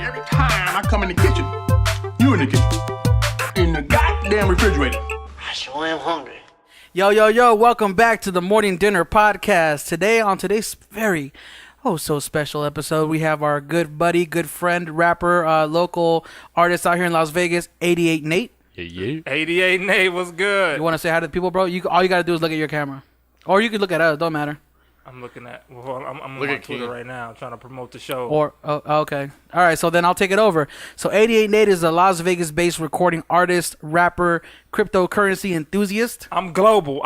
Every time I come in the kitchen, you in the kitchen, in the goddamn refrigerator. I sure am hungry. Yo, welcome back to the Morning Dinner Podcast. Today, on today's very, so special episode, we have our good buddy, good friend, rapper, local artist out here in Las Vegas, 88 Nate. Yeah. 88 Nate, what's good? You want to say hi to the people, bro? All you got to do is look at your camera. Or you could look at us, don't matter. I'm looking at, I'm Look on at Twitter King. right now trying to promote the show. Okay. All right, so then I'll take it over. So 88 Nate is a Las Vegas-based recording artist, rapper, cryptocurrency enthusiast. I'm global.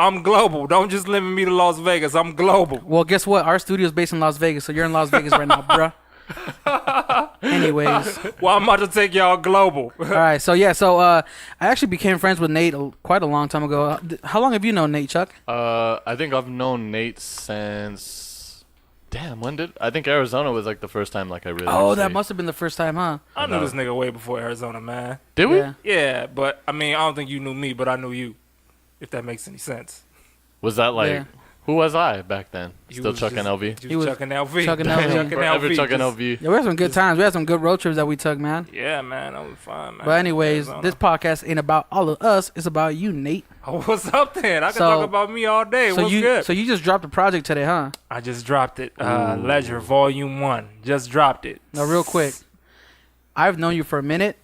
Don't just limit me to Las Vegas. I'm global. Well, guess what? Our studio is based in Las Vegas, so you're in Las Vegas right now, bruh. Anyways. Well, I'm about to take y'all global. All right, so I actually became friends with Nate quite a long time ago. How long have you known Nate, Chuck? I think I've known Nate since. Damn, I think Arizona was like the first time I really. That must have been the first time, huh? I knew this nigga way before Arizona, man. Did we? Yeah. Yeah, but I mean, I don't think you knew me, but I knew you. If that makes any sense. Was that like? Yeah. Who was I back then? You Still was chucking just- LV. You was chucking LV. Chucking LV. Forever chucking Just- LV. Yeah, we had some good times. We had some good road trips that we took, man. Yeah, man, that was fun, man. But anyways, Arizona. this podcast ain't about all of us. It's about you, Nate. Oh, what's up then? I can So- talk about me all day. So What's good? So you just dropped a project today, huh? I just dropped it. Ledger Volume 1. Just dropped it. Now, real quick, I've known you for a minute.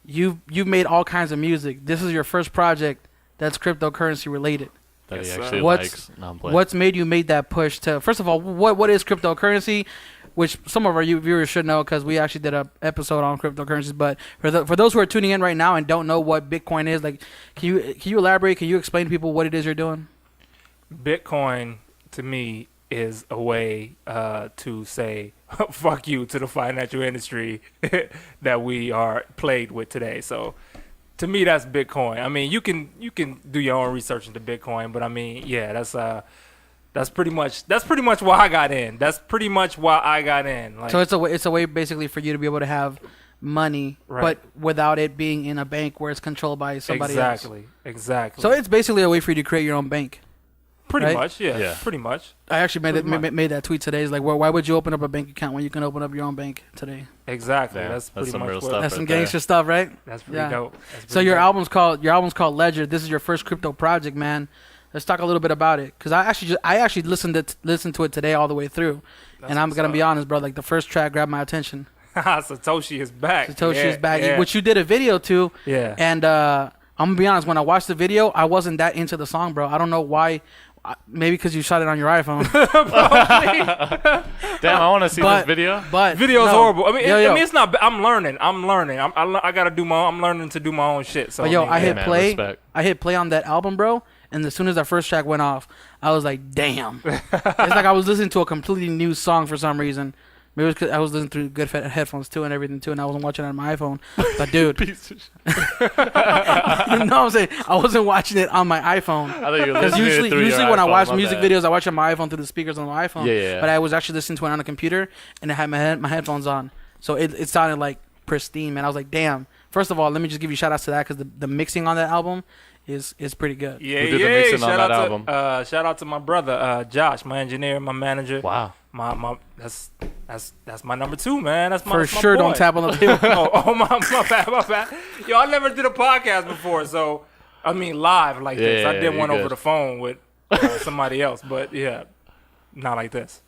You've made all kinds of music. This is your first project that's cryptocurrency related. That Yes, he sir. actually What's- likes. No, I'm playing. What's made you make that push to? First of all, what is cryptocurrency? Which some of our viewers should know because we actually did an episode on cryptocurrencies. But for those who are tuning in right now and don't know what Bitcoin is, like, can you elaborate? Can you explain to people what it is you're doing? Bitcoin, to me, is a way to say fuck you to the financial industry that we are plagued with today. So to me, that's Bitcoin. I mean, you can do your own research into Bitcoin, but I mean, yeah, that's pretty much why I got in. Like, So it's a way basically for you to be able to have money, Right. but without it being in a bank where it's controlled by somebody else. Exactly. So it's basically a way for you to create your own bank. pretty right? much, yeah, Yeah. pretty much. I actually Pretty much. made that tweet today. It's like, why would you open up a bank account when you can open up your own bank today? Exactly. Damn, That's that's pretty some much real what. stuff. That's right some there. gangster stuff, right? That's pretty Yeah. dope. So your album's called Ledger. This is your first crypto project, man. Let's talk a little bit about it, because I actually listened to it today all the way through, and I'm gonna be honest, bro. Like the first track grabbed my attention. Satoshi is back. Satoshi's back, Yeah. which you did a video to, Yeah. and I'm gonna be honest. When I watched the video, I wasn't that into the song, bro. I don't know why. Maybe because you shot it on your iPhone. Damn, I want to see this video. But Video's no. horrible. I mean, Yo, I mean, it's not. I'm learning. I gotta do I'm learning to do my own shit. So But yo, I I mean, hit man, play. respect. I hit play on that album, bro. And as soon as that first track went off, I was like, damn. It's like I was listening to a completely new song for some reason. Maybe it was 'cause I was listening through good headphones too and everything too, and I wasn't watching it on my iPhone. But dude, Piece of shit. you know what I'm saying? I wasn't watching it on my iPhone. I thought you were Because listening to it through usually your when I iPhone, watch my music bad. videos, I watch it on my iPhone through the speakers on my iPhone. Yeah. But I was actually listening to it on a computer, and I had my headphones on, so it sounded like pristine, man. I was like, damn. First of all, let me just give you shout outs to that, because the mixing on that album is pretty good. Yeah, Who did the yeah. mixing on Shout that out album? to shout out to my brother Josh, my engineer, my manager. Wow. My that's my number 2, man. That's my For that's my sure, boy. don't tap on the table. my bad. Yo, I never did a podcast before, so I mean live like this. I Yeah, did you one good. over the phone with somebody else, but yeah, not like this.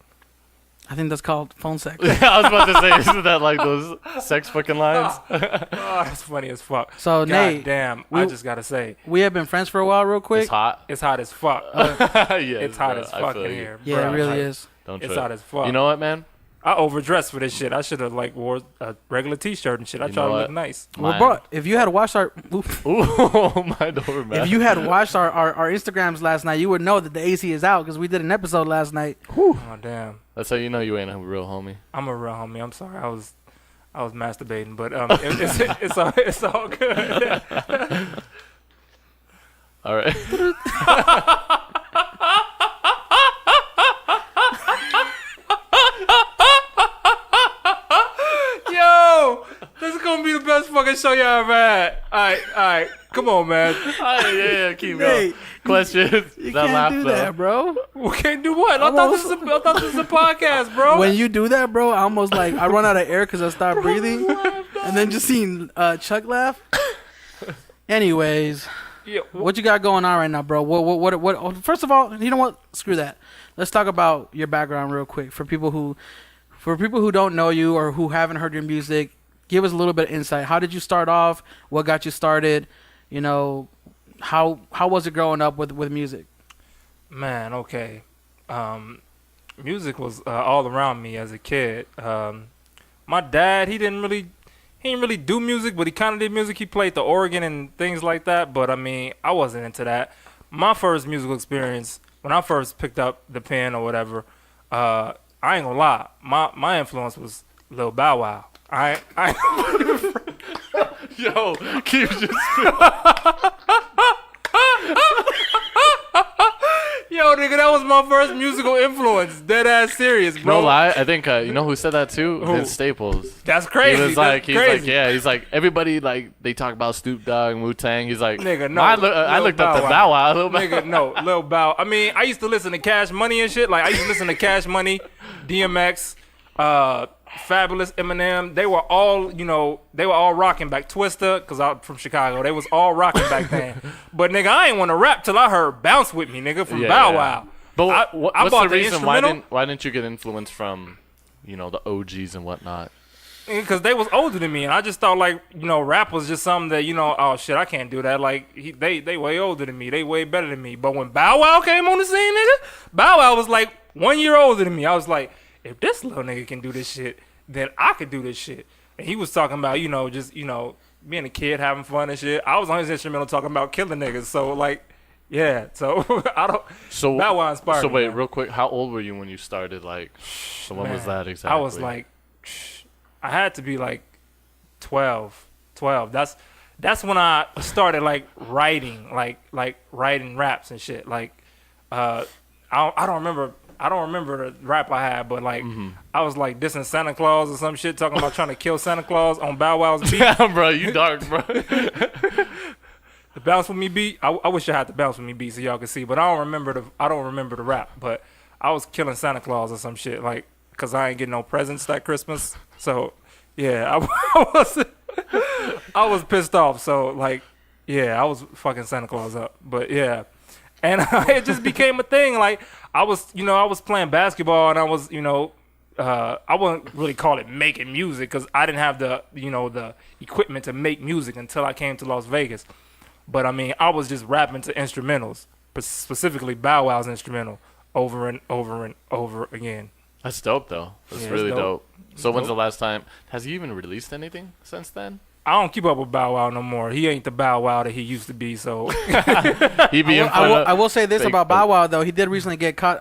I think that's called phone sex. I was about to say, isn't that like those sex fucking lines? Oh, that's funny as fuck. So, God Nate, damn, we- I just gotta say, we have been friends for a while, real quick. It's hot. it's hot as fuck. Yeah, It's hot bro, as I fuck feel in you. here. Yeah, bro. it really Like, is. Don't It's trip. hot as fuck. You know what, man? I overdressed for this shit. I should have wore a regular t-shirt and shit. I You try know to what? look nice. Well, Mine. bro, if you had watched our Ooh, my door, man. if you had watched our Instagrams last night, you would know that the AC is out, because we did an episode last night. Oh damn, That's how you know you ain't a real homie. I'm a real homie. I'm sorry. I was masturbating, but it's all good. All right. Yo, This is gonna be the best fucking show you ever had. All right. Come on, man. Yeah, keep going. Questions. You That can't laugh, do though. that, bro. We can't do what? I thought this was a podcast, bro. When you do that, bro, I almost like I run out of air because I stop breathing, and then just seeing Chuck laugh. Anyways, Yeah, what you got going on right now, bro? What? First of all, you know what? Screw that. Let's talk about your background real quick for people who don't know you or who haven't heard your music. Give us a little bit of insight. How did you start off? What got you started? You know, how was it growing up with music? Man, okay. Music was all around me as a kid. My dad, he didn't really do music, but he kind of did music. He played the organ and things like that. But I mean, I wasn't into that. My first musical experience, when I first picked up the pen or whatever, I ain't gonna lie. My influence was Lil Bow Wow. Yo, keep just. Yo, nigga, that was my first musical influence. Dead ass serious, bro. No lie, I think you know who said that too? Who? Vince Staples. That's crazy. He was like, crazy. he's like, everybody like they talk about Snoop Dogg and Wu-Tang. He's like, Nigga, no. I looked up the Bow Wow. Lil Bow Wow. Nigga, no, Lil Bow. I mean, I used to listen to Cash Money and shit. Like, I used to listen to Cash Money, DMX, Fabulous, Eminem. They were all rocking back. Twista, because I'm from Chicago. They was all rocking back then. But, nigga, I ain't want to rap till I heard Bounce With Me, nigga, from Bow Wow. But I what's bought the reason instrumental. why didn't you get influence from, the OGs and whatnot? Because they was older than me, and I just thought, like, rap was just something that, oh, shit, I can't do that. Like, they way older than me. They way better than me. But when Bow Wow came on the scene, nigga, Bow Wow was, like, 1 year older than me. I was like, if this little nigga can do this shit, then I could do this shit. And he was talking about, just, being a kid, having fun and shit. I was on his instrumental talking about killing niggas. So, like, yeah. So, Bow Wow inspired me. So, wait, man. real quick, how old were you when you started? Like, so when was that exactly? I was like, I had to be like 12. That's when I started like writing, like writing raps and shit. Like, I don't remember the rap I had, but like I was like dissing Santa Claus or some shit, talking about trying to kill Santa Claus on Bow Wow's beat. Damn, bro, you dark, bro. The Bounce With Me beat. I wish I had the Bounce With Me beat so y'all could see, but I don't remember the rap. But I was killing Santa Claus or some shit, like, cause I ain't getting no presents that Christmas. So yeah, I was pissed off. So like, yeah, I was fucking Santa Claus up. But yeah, and it just became a thing. Like I was playing basketball, and I was, I wouldn't really call it making music because I didn't have the equipment to make music until I came to Las Vegas. But I mean, I was just rapping to instrumentals, specifically Bow Wow's instrumental, over and over and over again. That's dope, though. That's really dope. So when's the last time? Has he even released anything since then? I don't keep up with Bow Wow no more. He ain't the Bow Wow that he used to be. So He be I will say this fake about Bow Wow though. He did recently get caught.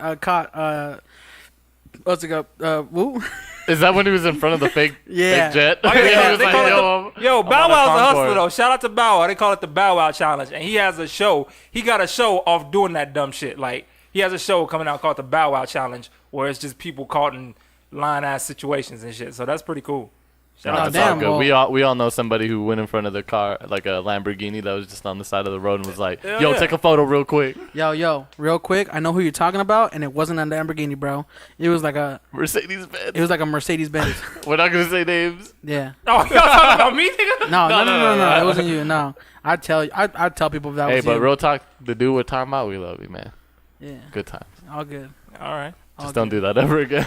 What's it called? Woo. Is that when he was in front of the fake jet? Oh, yeah. He was like, yo, Bow I'm on a Wow's a hustler Concorde. though. Shout out to Bow Wow. They call it the Bow Wow Challenge, and he has a show. He got a show off doing that dumb shit. Like he has a show coming out called the Bow Wow Challenge, where it's just people caught in line ass situations and shit. So that's pretty cool. Shout out to damn, Good. well- We all know somebody who went in front of the car, like a Lamborghini that was just on the side of the road and was like, Hell yo, yeah. take a photo real quick. Yo, real quick. I know who you're talking about, and it wasn't a Lamborghini, bro. It was like a Mercedes-Benz. Mercedes Benz. We're not going to say names. Yeah. Oh, y'all talking about me, nigga? No. It wasn't you. No. I tell people if that Hey, was but you. real talk, the dude we're talking about, we love you, man. Yeah. Good times. All good. All right. Just don't do that ever again.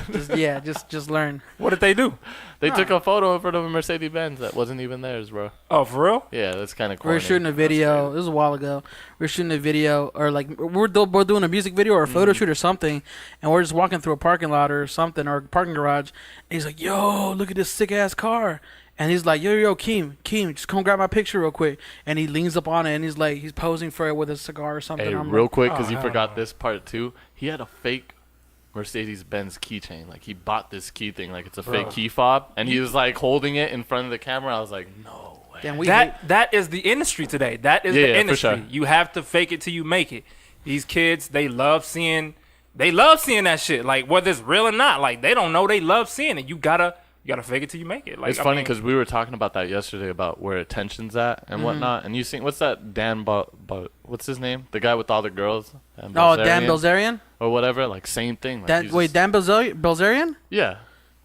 Just learn. What did they do? They took a photo in front of a Mercedes-Benz that wasn't even theirs, bro. Oh, for real? Yeah, that's kind of We corny. were shooting a video. This was a while ago. We were shooting a video, or like we're doing a music video or a photo shoot or something, and we're just walking through a parking lot or something or a parking garage. And he's like, "Yo, look at this sick ass car." And he's like, yo, Keem, just come grab my picture real quick. And he leans up on it, and he's like, he's posing for it with a cigar or something. Hey, I'm real like, quick, because you hell forgot no. this part too. He had a fake Mercedes-Benz keychain. Like, he bought this key thing. Like, it's a fake key fob. And he was, like, holding it in front of the camera. I was like, no way. Damn, That is the industry today. That is Yeah, the for industry. sure. You have to fake it till you make it. These kids, they love seeing that shit. Like, whether it's real or not, like, they don't know, they love seeing it. You gotta You gotta fake it till you make it. Like, it's funny because we were talking about that yesterday about where attention's at and whatnot. And you seen what's that what's his name? The guy with all the girls. Dan Bilzerian or whatever. Like same thing. Like Dan Bilzerian? Yeah.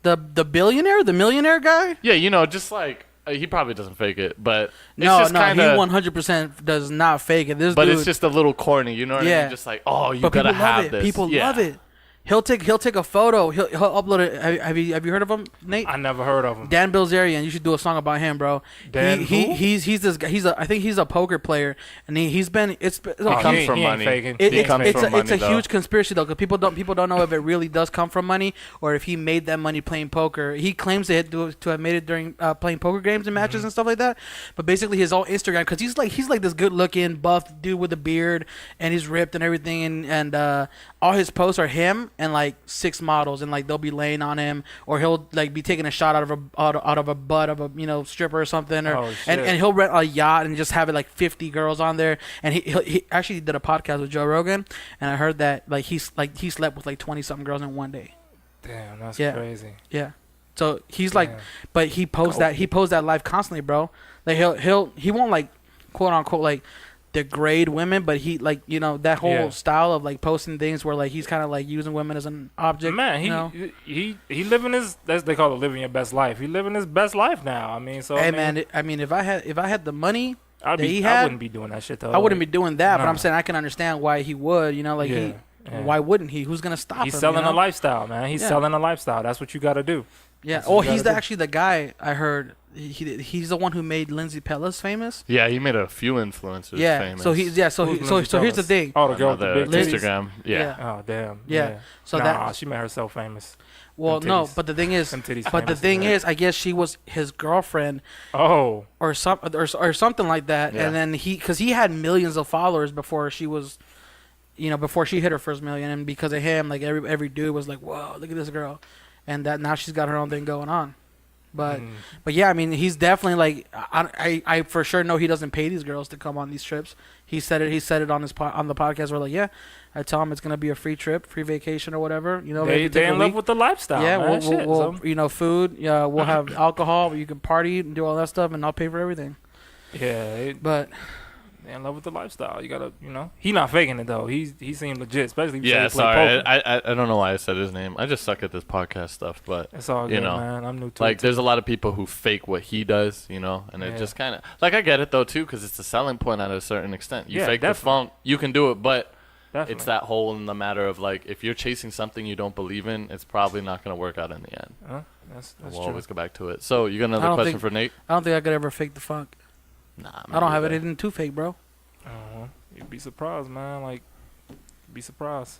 The billionaire, the millionaire guy? Yeah, you know, just like he probably doesn't fake it, but no, it's just he 100% does not fake it. This but dude, it's just a little corny, you know what I mean? Just like, oh, you gotta have this. People love it. He'll take a photo. He'll upload it. Have you heard of him, Nate? I never heard of him. Dan Bilzerian. You should do a song about him, bro. He's this guy. I think he's a poker player, and he comes from money. It's a huge conspiracy though, because people don't know if it really does come from money or if he made that money playing poker. He claims to have made it during playing poker games and matches and stuff like that. But basically, his whole Instagram, because he's like this good looking buff dude with a beard and he's ripped and everything, and all his posts are him and like 6 models, and like they'll be laying on him, or he'll like be taking a shot out of a butt of a stripper or something, or and he'll rent a yacht and just have it like 50 girls on there. And he actually did a podcast with Joe Rogan, and I heard that like he slept with like 20 something girls in one day. Damn, that's crazy. Yeah. So he's like, but he posts that life constantly, bro. Like he won't like quote unquote like degrade women, but he like, you know, that whole style of like posting things where like he's kind of like using women as an object. Man, he living his, they call it living your best life. He living his best life now. I mean, so hey, if I had the money I wouldn't be doing that shit though. I wouldn't be doing that, but I'm saying I can understand why he would. You know, like why wouldn't he? Who's gonna stop him? He's selling a lifestyle, man. He's selling a lifestyle. That's what you got to do. Yeah. He's actually the guy I heard. He's the one who made Lindsay Pellis famous. Yeah, he made a few influencers famous. So here's the thing. Oh, the girl with the big titties. Instagram. Yeah. Oh, damn. Yeah. So she made herself famous. Well, no, but the thing is, I guess she was his girlfriend. Oh. Or something like that, and then because he had millions of followers before she was, you know, before she hit her first million, and because of him, like every dude was like, whoa, look at this girl, and that now she's got her own thing going on. But yeah, I mean, he's definitely like, I for sure know he doesn't pay these girls to come on these trips. He said it on his on the podcast. We're like, yeah, I tell him it's gonna be a free trip, free vacation or whatever. You know, they in love with the lifestyle. Yeah, man. we'll you know, food. Yeah, we'll have alcohol. You can party and do all that stuff, and I'll pay for everything. Yeah, but. They in love with the lifestyle. You gotta, you know, he not faking it though. He seemed legit, especially. Yeah, sorry, I don't know why I said his name. I just suck at this podcast stuff, but it's all good, you know, man. I'm new to like it. There's a lot of people who fake what he does, you know, and it just kind of like I get it though too, because it's a selling point at a certain extent. You fake the funk, you can do it, but it's that whole in the matter of like if you're chasing something you don't believe in, it's probably not gonna work out in the end. That's we'll true. always go back to it. So you got another question for Nate? I don't think I could ever fake the funk. Nah, I don't have anything to fake, bro. You'd be surprised, man. Like, be surprised.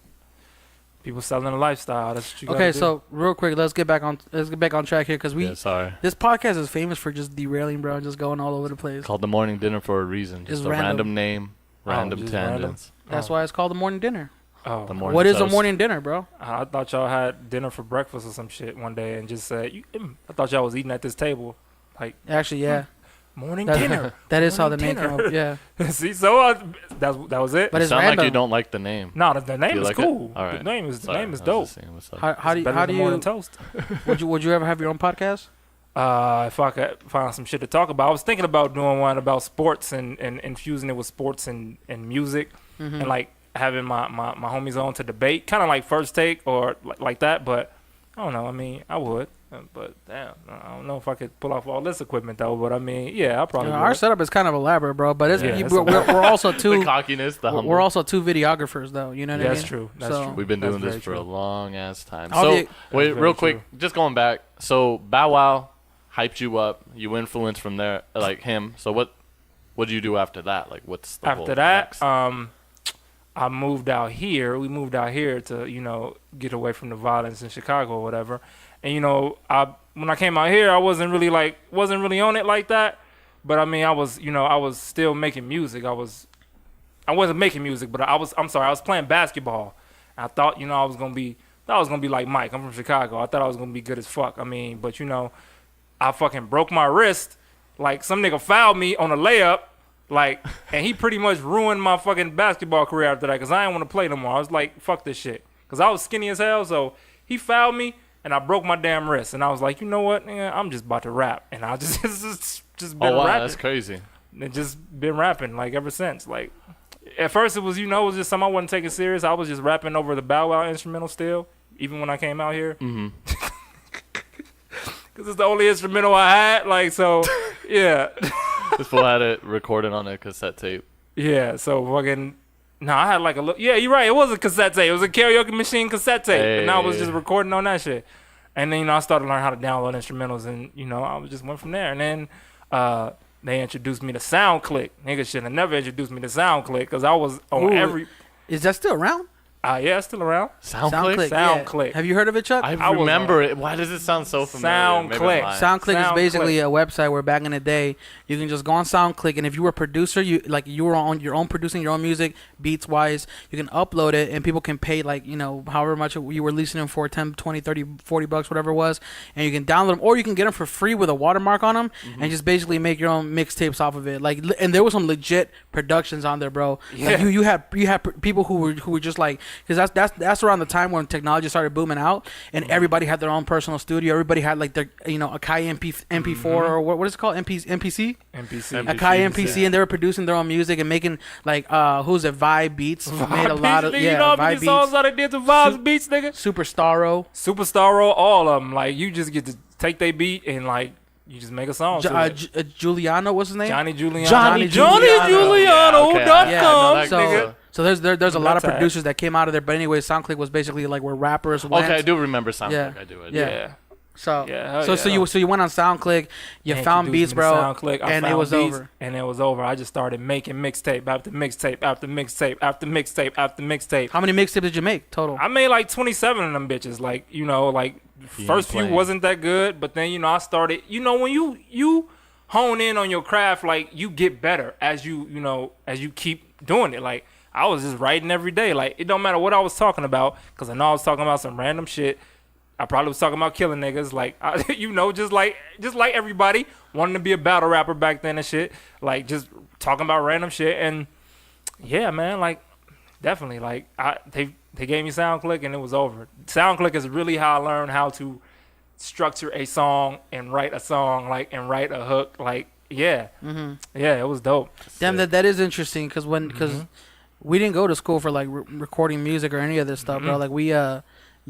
People selling a lifestyle. That's what you gotta do. So real quick, let's get back on track here because this podcast is famous for just derailing, bro, and just going all over the place. Called the morning dinner for a reason. Just a random name, random tangents. That's why it's called the morning dinner. Oh, the morning what toast. Is a morning dinner, bro? I thought y'all had dinner for breakfast or some shit one day and just said, I thought y'all was eating at this table. Like, actually, yeah. Morning dinner. That is how the name came up. Yeah. See, so that was it. But it's sound random. like you don't like the name. No, the name is like cool. All right. The name is dope. How do you morning toast? would you ever have your own podcast? If I could find some shit to talk about, I was thinking about doing one about sports and infusing it with sports and music, and like having my homies on to debate, kind of like First Take or like that. But I don't know. I mean, I would. But damn, I don't know if I could pull off all this equipment though. But I mean, yeah, I probably. Our setup is kind of elaborate, bro. But we're also two. The cockiness, the humble. We're also two videographers, though. You know what I mean? That's true. That's true. We've been doing this for true. a long ass time. So wait, real quick, just going back. So Bow Wow hyped you up. You influenced from there, like him. So what did you do after that? Like, what's the after that? I moved out here. We moved out here to, you know, get away from the violence in Chicago or whatever. And, you know, when I came out here, I wasn't really on it like that. But I mean, I was still making music. I wasn't making music, but I was playing basketball. I thought, you know, I was gonna be like Mike. I'm from Chicago. I thought I was gonna be good as fuck. I mean, but you know, I fucking broke my wrist. Like, some nigga fouled me on a layup. Like, and he pretty much ruined my fucking basketball career after that, because I didn't want to play no more. I was like, fuck this shit. Because I was skinny as hell, so he fouled me, and I broke my damn wrist. And I was like, you know what, nigga, I'm just about to rap. And I just been rapping. That's crazy. And just been rapping like ever since. Like at first it was just something I wasn't taking serious. I was just rapping over the Bow Wow instrumental still, even when I came out here. Mm-hmm. Cause it's the only instrumental I had. Like so, yeah. This fool had it recorded on a cassette tape. Yeah. So fucking. No, I had like a look. Yeah, you're right. It was a cassette tape. It was a karaoke machine cassette tape, and I was just recording on that shit. And then I started learning how to download instrumentals, and I just went from there. And then they introduced me to SoundClick. Niggas should have never introduced me to SoundClick because I was on every. Is that still around? Yeah, it's still around. SoundClick. SoundClick. Yeah. Have you heard of it, Chuck? I remember it. Why does it sound so familiar? SoundClick is basically a website where back in the day you can just go on SoundClick, and if you were a producer, you were on your own producing your own music, beats wise, you can upload it and people can pay however much you were leasing them for, 10, 20, 30, 40 bucks, whatever it was, and you can download them, or you can get them for free with a watermark on them, and just basically make your own mixtapes off of it. And there was some legit productions on there, bro. Yeah. You had people who were just like, because that's around the time when technology started booming out, and everybody had their own personal studio. Everybody had like their Akai MP4 or what is it called, MPC, Akai MPC, and they were producing their own music and making who's it, Vibe Beats made a lot of Vibe Beats. Songs that they did to Vibe Beats, nigga. Superstaro, all of them. Like you just get to take their beat and you just make a song. Giuliano, what's his name? Johnny Giuliano. Giuliano.com. So there's a lot of producers that came out of there. But anyway, SoundClick was basically like where rappers went. Okay, I do remember SoundClick. Yeah. I do. Yeah. So you went on SoundClick, you found beats, bro, and it was over. And it was over. I just started making mixtape after mixtape after mixtape after mixtape after mixtape. How many mixtapes did you make total? I made like 27 of them bitches. First few wasn't that good, but then I started. When you hone in on your craft, you get better as you keep doing it. Like I was just writing every day. Like it don't matter what I was talking about, because I know I was talking about some random shit. I probably was talking about killing niggas, just like everybody wanting to be a battle rapper back then and shit. Like just talking about random shit, and yeah, man, definitely, they gave me SoundClick and it was over. SoundClick is really how I learned how to structure a song and write a song, and write a hook. Yeah, it was dope. Damn, that is interesting because we didn't go to school for recording music or any of this stuff, bro.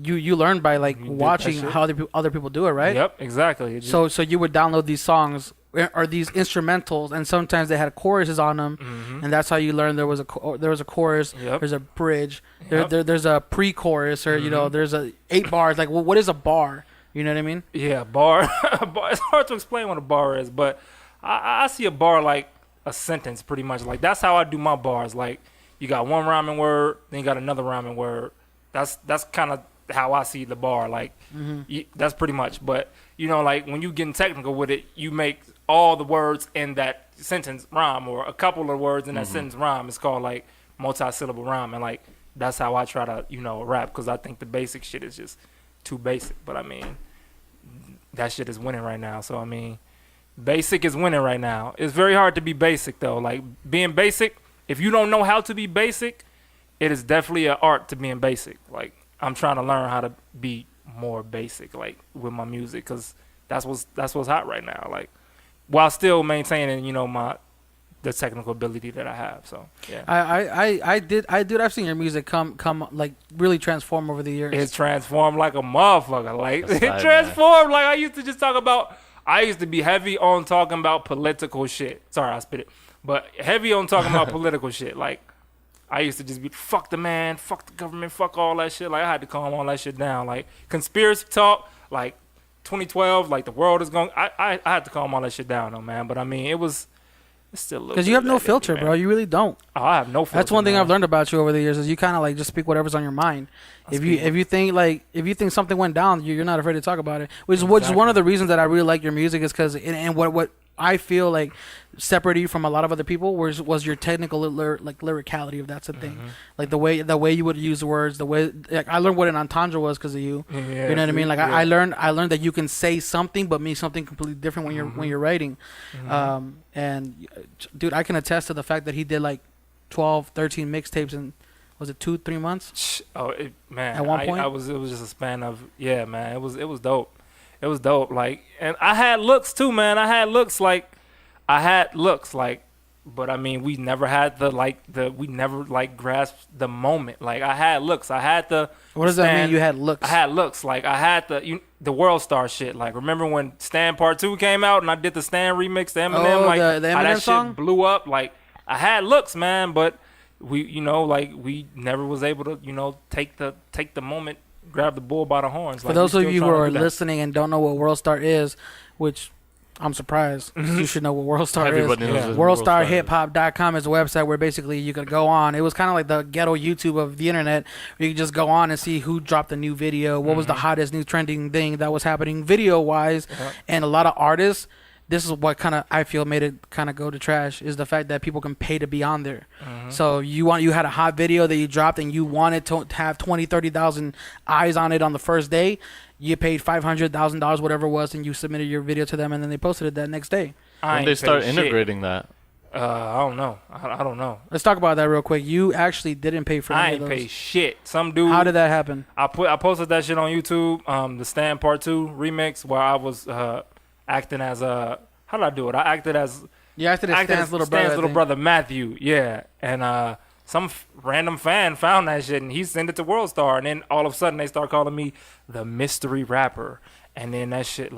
You learn by watching how other people do it, right? Yep, exactly. So you would download these songs or these instrumentals, and sometimes they had choruses on them, and that's how you learn there was a chorus, there's a bridge, there's a pre-chorus, or there's 8 bars. What is a bar? You know what I mean? Yeah, bar. It's hard to explain what a bar is, but I see a bar like a sentence, pretty much. That's how I do my bars. You got one rhyming word, then you got another rhyming word. That's kind of how I see the bar. That's pretty much. But when you getting technical with it, you make all the words in that sentence rhyme, or a couple of words in that sentence rhyme. It's called multi-syllable rhyme, and that's how I try to rap, because I think the basic shit is just too basic. But I mean, that shit is winning right now. So I mean, basic is winning right now. It's very hard to be basic though. Being basic, if you don't know how to be basic, it is definitely an art to being basic. I'm trying to learn how to be more basic, with my music, because that's what's hot right now. While still maintaining, the technical ability that I have. So yeah, I've seen your music come really transform over the years. It's transformed like a motherfucker. It transformed. I used to just talk about. I used to be heavy on talking about political shit. Sorry, I spit it, but heavy on talking about political shit. I used to just be, fuck the man, fuck the government, fuck all that shit. I had to calm all that shit down. Conspiracy talk, 2012, the world is going. I had to calm all that shit down, though, man. But I mean, it's still a little. Because you have no filter, bro. You really don't. Oh, I have no filter. That's one thing I've learned about you over the years, is you kind of just speak whatever's on your mind. If you think something went down, you're not afraid to talk about it. Which is one of the reasons that I really like your music, is because and what I feel separated you from a lot of other people was your technical lyricality, if that's a thing. The way you would use words, the way I learned what an entendre was because of you. Yeah, you know what I mean? I learned that you can say something but mean something completely different when you're writing. And dude, I can attest to the fact that he did 12, 13 mixtapes in Was it 2-3 months? Oh man, at one point, it was just a span of man. It was dope. It was dope. Like, and I had looks too, man. I had looks like, but I mean, we never had we never grasped the moment. Like, I had looks. I had the. What does that mean? You had looks. I had looks. Like, I had the World Star shit. Like, remember when Stan Part 2 came out and I did the Stan remix to Eminem? Oh, like, the Eminem how that song? shit blew up. Like, I had looks, man, but we, we never was able to, take the moment, grab the bull by the horns. For those of you who are listening and don't know what World Star is, which I'm surprised. You should know what World Star Everybody is. knows what WorldStarHipHop.com is a website where basically you could go on. It was kind of like the ghetto YouTube of the internet, where you could just go on and see who dropped a new video, what was the hottest new trending thing that was happening video-wise, and a lot of artists. This is what kind of I feel made it kind of go to trash, is the fact that people can pay to be on there. So you had a hot video that you dropped and you wanted to have 20, 30,000 eyes on it on the first day. You paid $500,000, whatever it was, and you submitted your video to them, and then they posted it that next day. When they start integrating that? I don't know. I don't know. Let's talk about that real quick. You actually didn't pay for any of those. I ain't pay shit. Some dude. How did that happen? I posted that shit on YouTube. The Stan Part 2 remix where I was acting as how did I do it? I acted as Stan's little brother Matthew. Yeah, and some random fan found that shit and he sent it to World Star, and then all of a sudden they start calling me the mystery rapper, and then that shit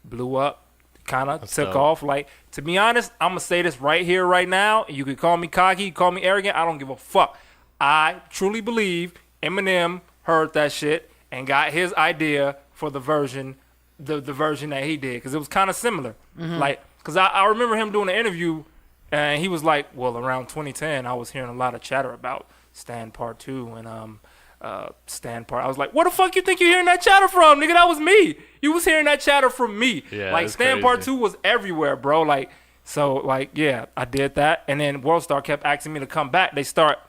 blew up, kind of took off. Like, to be honest, I'm gonna say this right here, right now. You could call me cocky, call me arrogant. I don't give a fuck. I truly believe Eminem heard that shit and got his idea for the version that he did, because it was kind of similar. Like, because I remember him doing an interview. And he was like, well, around 2010, I was hearing a lot of chatter about Stan Part 2 and Stan Part. I was like, where the fuck you think you're hearing that chatter from, nigga? That was me. You was hearing that chatter from me. Yeah, like, Stan Part 2 was everywhere, bro. Like, so, yeah, I did that. And then World Star kept asking me to come back. They start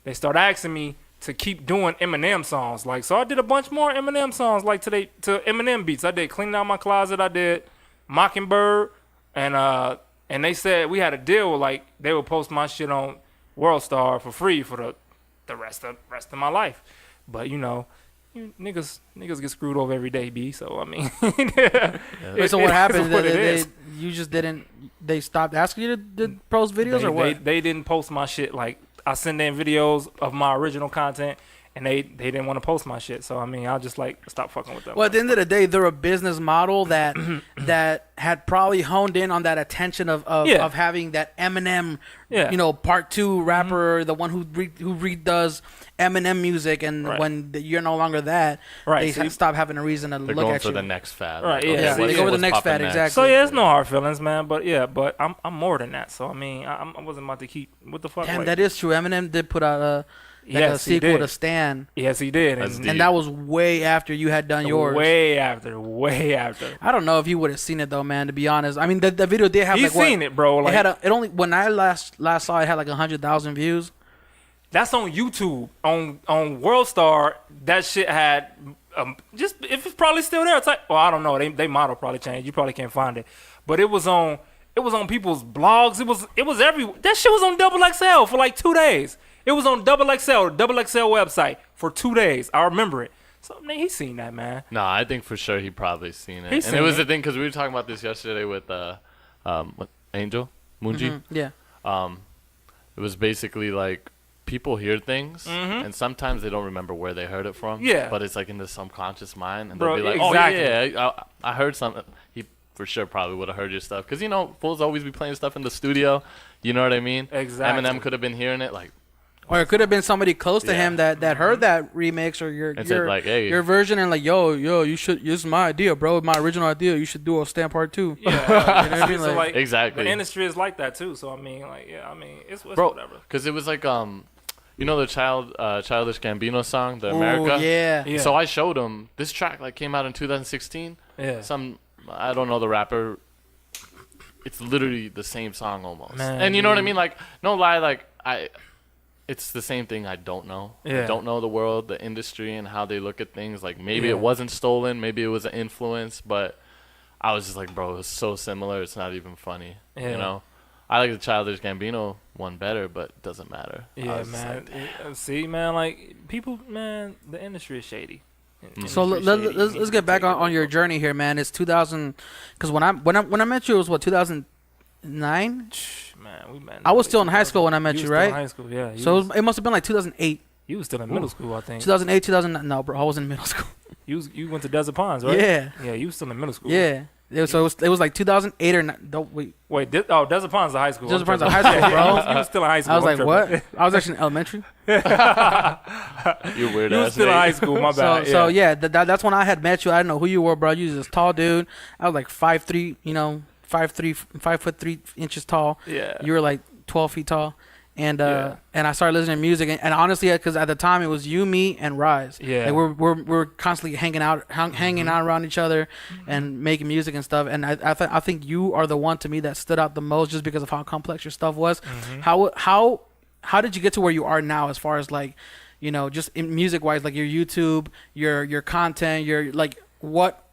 asking me to keep doing Eminem songs. Like, so I did a bunch more Eminem songs, like, to Eminem beats. I did Cleaning Out My Closet. I did Mockingbird. And they said we had a deal, like, they would post my shit on World Star for free for the rest of my life. But, niggas get screwed over every day, B. So, I mean. So what happened? You just didn't, they stopped asking you to post videos or what? They didn't post my shit. Like, I send in videos of my original content, and they didn't want to post my shit. So, I mean, I'll just, stop fucking with them. Well, at the end of the day, they're a business model that had probably honed in on that attention of having that Eminem, Part 2 rapper, the one who redoes Eminem music. And when you're no longer that, they stop having a reason to look at you. They're going for the next fad. Right, they go for the next fad, exactly. So, it's no hard feelings, man. But, but I'm more than that. So, I mean, I wasn't about to keep, what the fuck? Damn, that is true. Eminem did put out a sequel to Stan. Yes, he did. And that was way after you had done yours. Way after. I don't know if you would have seen it though, man, to be honest. I mean, the video did have He's seen it, bro. Like, it only, when I last saw it, had 100,000 views. That's on YouTube. On World Star, that shit had just, if it's probably still there, it's like, well, I don't know. They model probably changed. You probably can't find it. But it was on people's blogs. It was everywhere. That shit was on XXL for 2 days. It was on XXL website for 2 days. I remember it. So, man, he's seen that, man. No, I think for sure he probably seen it. And it was the thing, because we were talking about this yesterday with Angel, Munji. Yeah. It was basically like people hear things, and sometimes they don't remember where they heard it from. Yeah. But it's in the subconscious mind. And Bro, they'll be like, exactly. oh, yeah, I heard something. He for sure probably would have heard your stuff. Because, fools always be playing stuff in the studio. You know what I mean? Exactly. Eminem could have been hearing it, or it could have been somebody close to him that heard that remix or your said, hey, your version, and yo, you should. This is my idea, bro. My original idea. You should do a Stan Part 2. Yeah, you know what I mean? So, exactly. The industry is like that too. So I mean, it's bro, whatever. Because it was the Childish Gambino song, the America. Yeah. So I showed him this track. Came out in 2016. Yeah. I don't know the rapper. It's literally the same song almost. Man, and you know what I mean? No lie, it's the same thing. I don't know. Yeah. I don't know the world, the industry, and how they look at things. Maybe it wasn't stolen. Maybe it was an influence. But I was just bro, it's so similar. It's not even funny. Yeah. I like the Childish Gambino one better, but it doesn't matter. Yeah, man. See, man, like people, man, the industry is shady. So let's get back on your journey here, man. It's 2000, because when I met you, it was what, 2009? Man, we met. I was still in high school when I met you, right? In high school, yeah. So it must have been like 2008. You was still in middle school, I think. 2008, 2009. No, bro, I was in middle school. You went to Desert Ponds, right? Yeah. Yeah, you was still in middle school. Yeah. So it was like 2008 or 9. Wait, Desert Ponds is high school. Desert Ponds is high school, bro. You was still in high school. I was like, what? I was actually in elementary. You weird You was still in high school, my bad. So yeah, that's when I had met you. I didn't know who you were, bro. You was this tall dude. I was like 5'3", 5'3" tall. Yeah. You were like 12 feet tall. And and I started listening to music, and honestly, because at the time it was you, me, and Rise. Yeah, like we're constantly hanging out around each other, and making music and stuff. And I think you are the one to me that stood out the most, just because of how complex your stuff was. How did you get to where you are now, as far as like, just in music wise, like your YouTube, your content, your like what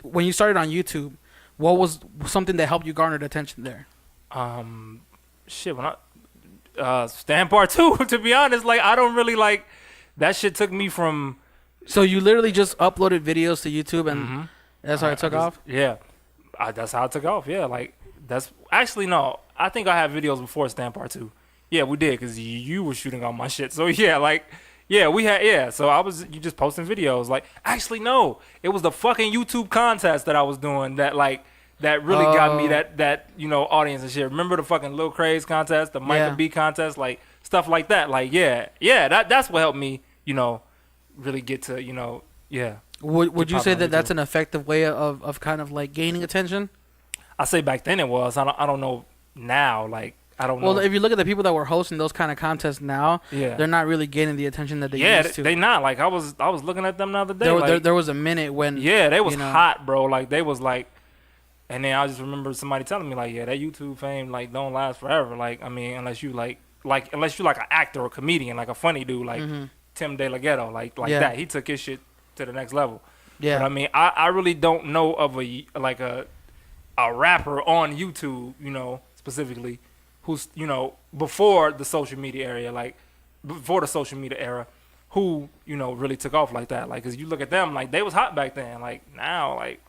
when you started on YouTube, what was something that helped you garner attention there? Shit, when Stand Part 2, to be honest, like I don't really like that shit. Took me from. So you literally just uploaded videos to YouTube, and that's how it took off? Yeah, that's how it took off. Yeah, like that's actually no. I think I had videos before Stand Part 2. Yeah, we did, because you were shooting all my shit. So yeah, like we had So you just posting videos. Like actually no, it was the fucking YouTube contest that I was doing that really got me that audience and shit. Remember the fucking Lil Craze contest, the Micah B contest, like stuff like that. Like that's what helped me, really get to Would you say that that's an effective way of kind of like gaining attention? I say back then it was. I don't know now. Like I don't know. Well, if you look at the people that were hosting those kind of contests now, they're not really gaining the attention that they used to. They not. Like I was looking at them the other day. There was a minute when they was hot, bro. Like they was like. And then I just remember somebody telling me like, that YouTube fame like don't last forever. Like I mean, unless you like unless you like an actor or comedian, like a funny dude like Tim De La Ghetto, like that. He took his shit to the next level. Yeah. But I mean, I really don't know of a rapper on YouTube, specifically, who's before the social media era, who really took off like that. Like, 'cause you look at them, like they was hot back then. Like now, like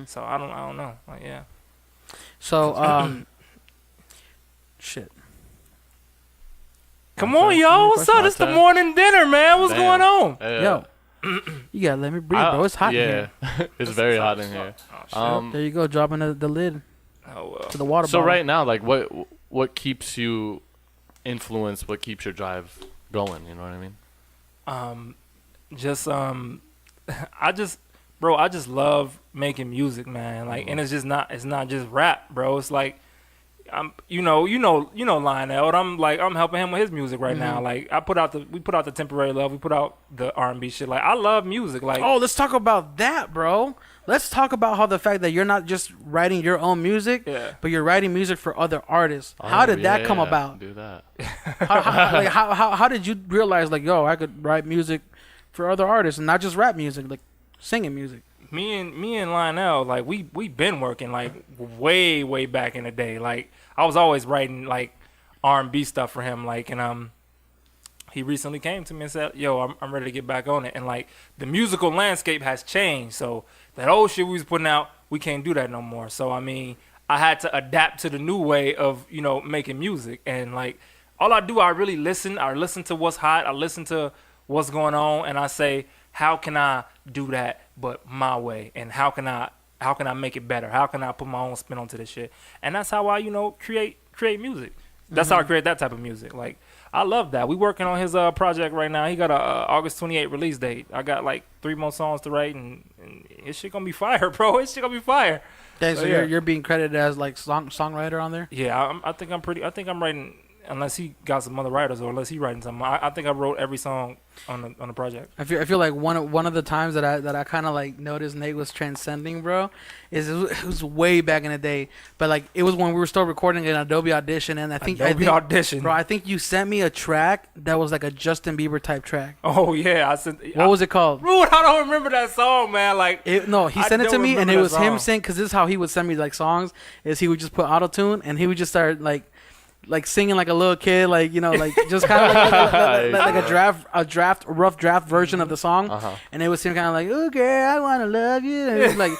So I don't know. Like So shit. Come on, yo. What's up? It's the morning dinner, man. What's going on? Yo. You gotta let me breathe, bro. It's hot in here. It's very hot in here. There you go, dropping the lid to the water bottle. So right now, like, what keeps you influenced? What keeps your drive going? You know what I mean? I just love making music, man. Like, and it's not just rap, bro. It's like, Lionel. I'm helping him with his music right now. Like, we put out the Temporary Love. We put out the R&B shit. Like, I love music. Like, let's talk about that, bro. Let's talk about how the fact that you're not just writing your own music, but you're writing music for other artists. How did that come about? Do that. How did you realize, like, yo, I could write music for other artists and not just rap music, like singing music? Me and Lionel, like we been working like way back in the day. Like I was always writing like R&B stuff for him. Like, and he recently came to me and said, "Yo, I'm ready to get back on it." And like the musical landscape has changed, so that old shit we was putting out, we can't do that no more. So I mean, I had to adapt to the new way of making music. And like all I do, I really listen. I listen to what's hot. I listen to what's going on, and I say, how can I do that but my way? And how can I make it better? How can I put my own spin onto this shit? And that's how I, create music. That's how I create that type of music. Like, I love that. We working on his project right now. He got a August 28th release date. I got like 3 more songs to write, and his shit gonna be fire, bro. His shit gonna be fire. Okay, so you're being credited as like songwriter on there? Yeah, I think I'm writing unless he got some other writers or unless he writing something. I think I wrote every song on the project. I feel like one of the times that I kind of like noticed Nate was transcending, bro, is it was way back in the day, but like it was when we were still recording in Adobe Audition, and I think Audition, bro. I think you sent me a track that was like a Justin Bieber type track. Oh yeah, I sent. What was it called? Rude, I don't remember that song, man. Like no, he sent it to me, and it was him saying, because this is how he would send me like songs, is he would just put auto tune, and he would just start like singing like a little kid, like, you know, like just kind of like a rough draft version of the song, and it was him kind of like, "Oh girl, I wanna love you," and it was like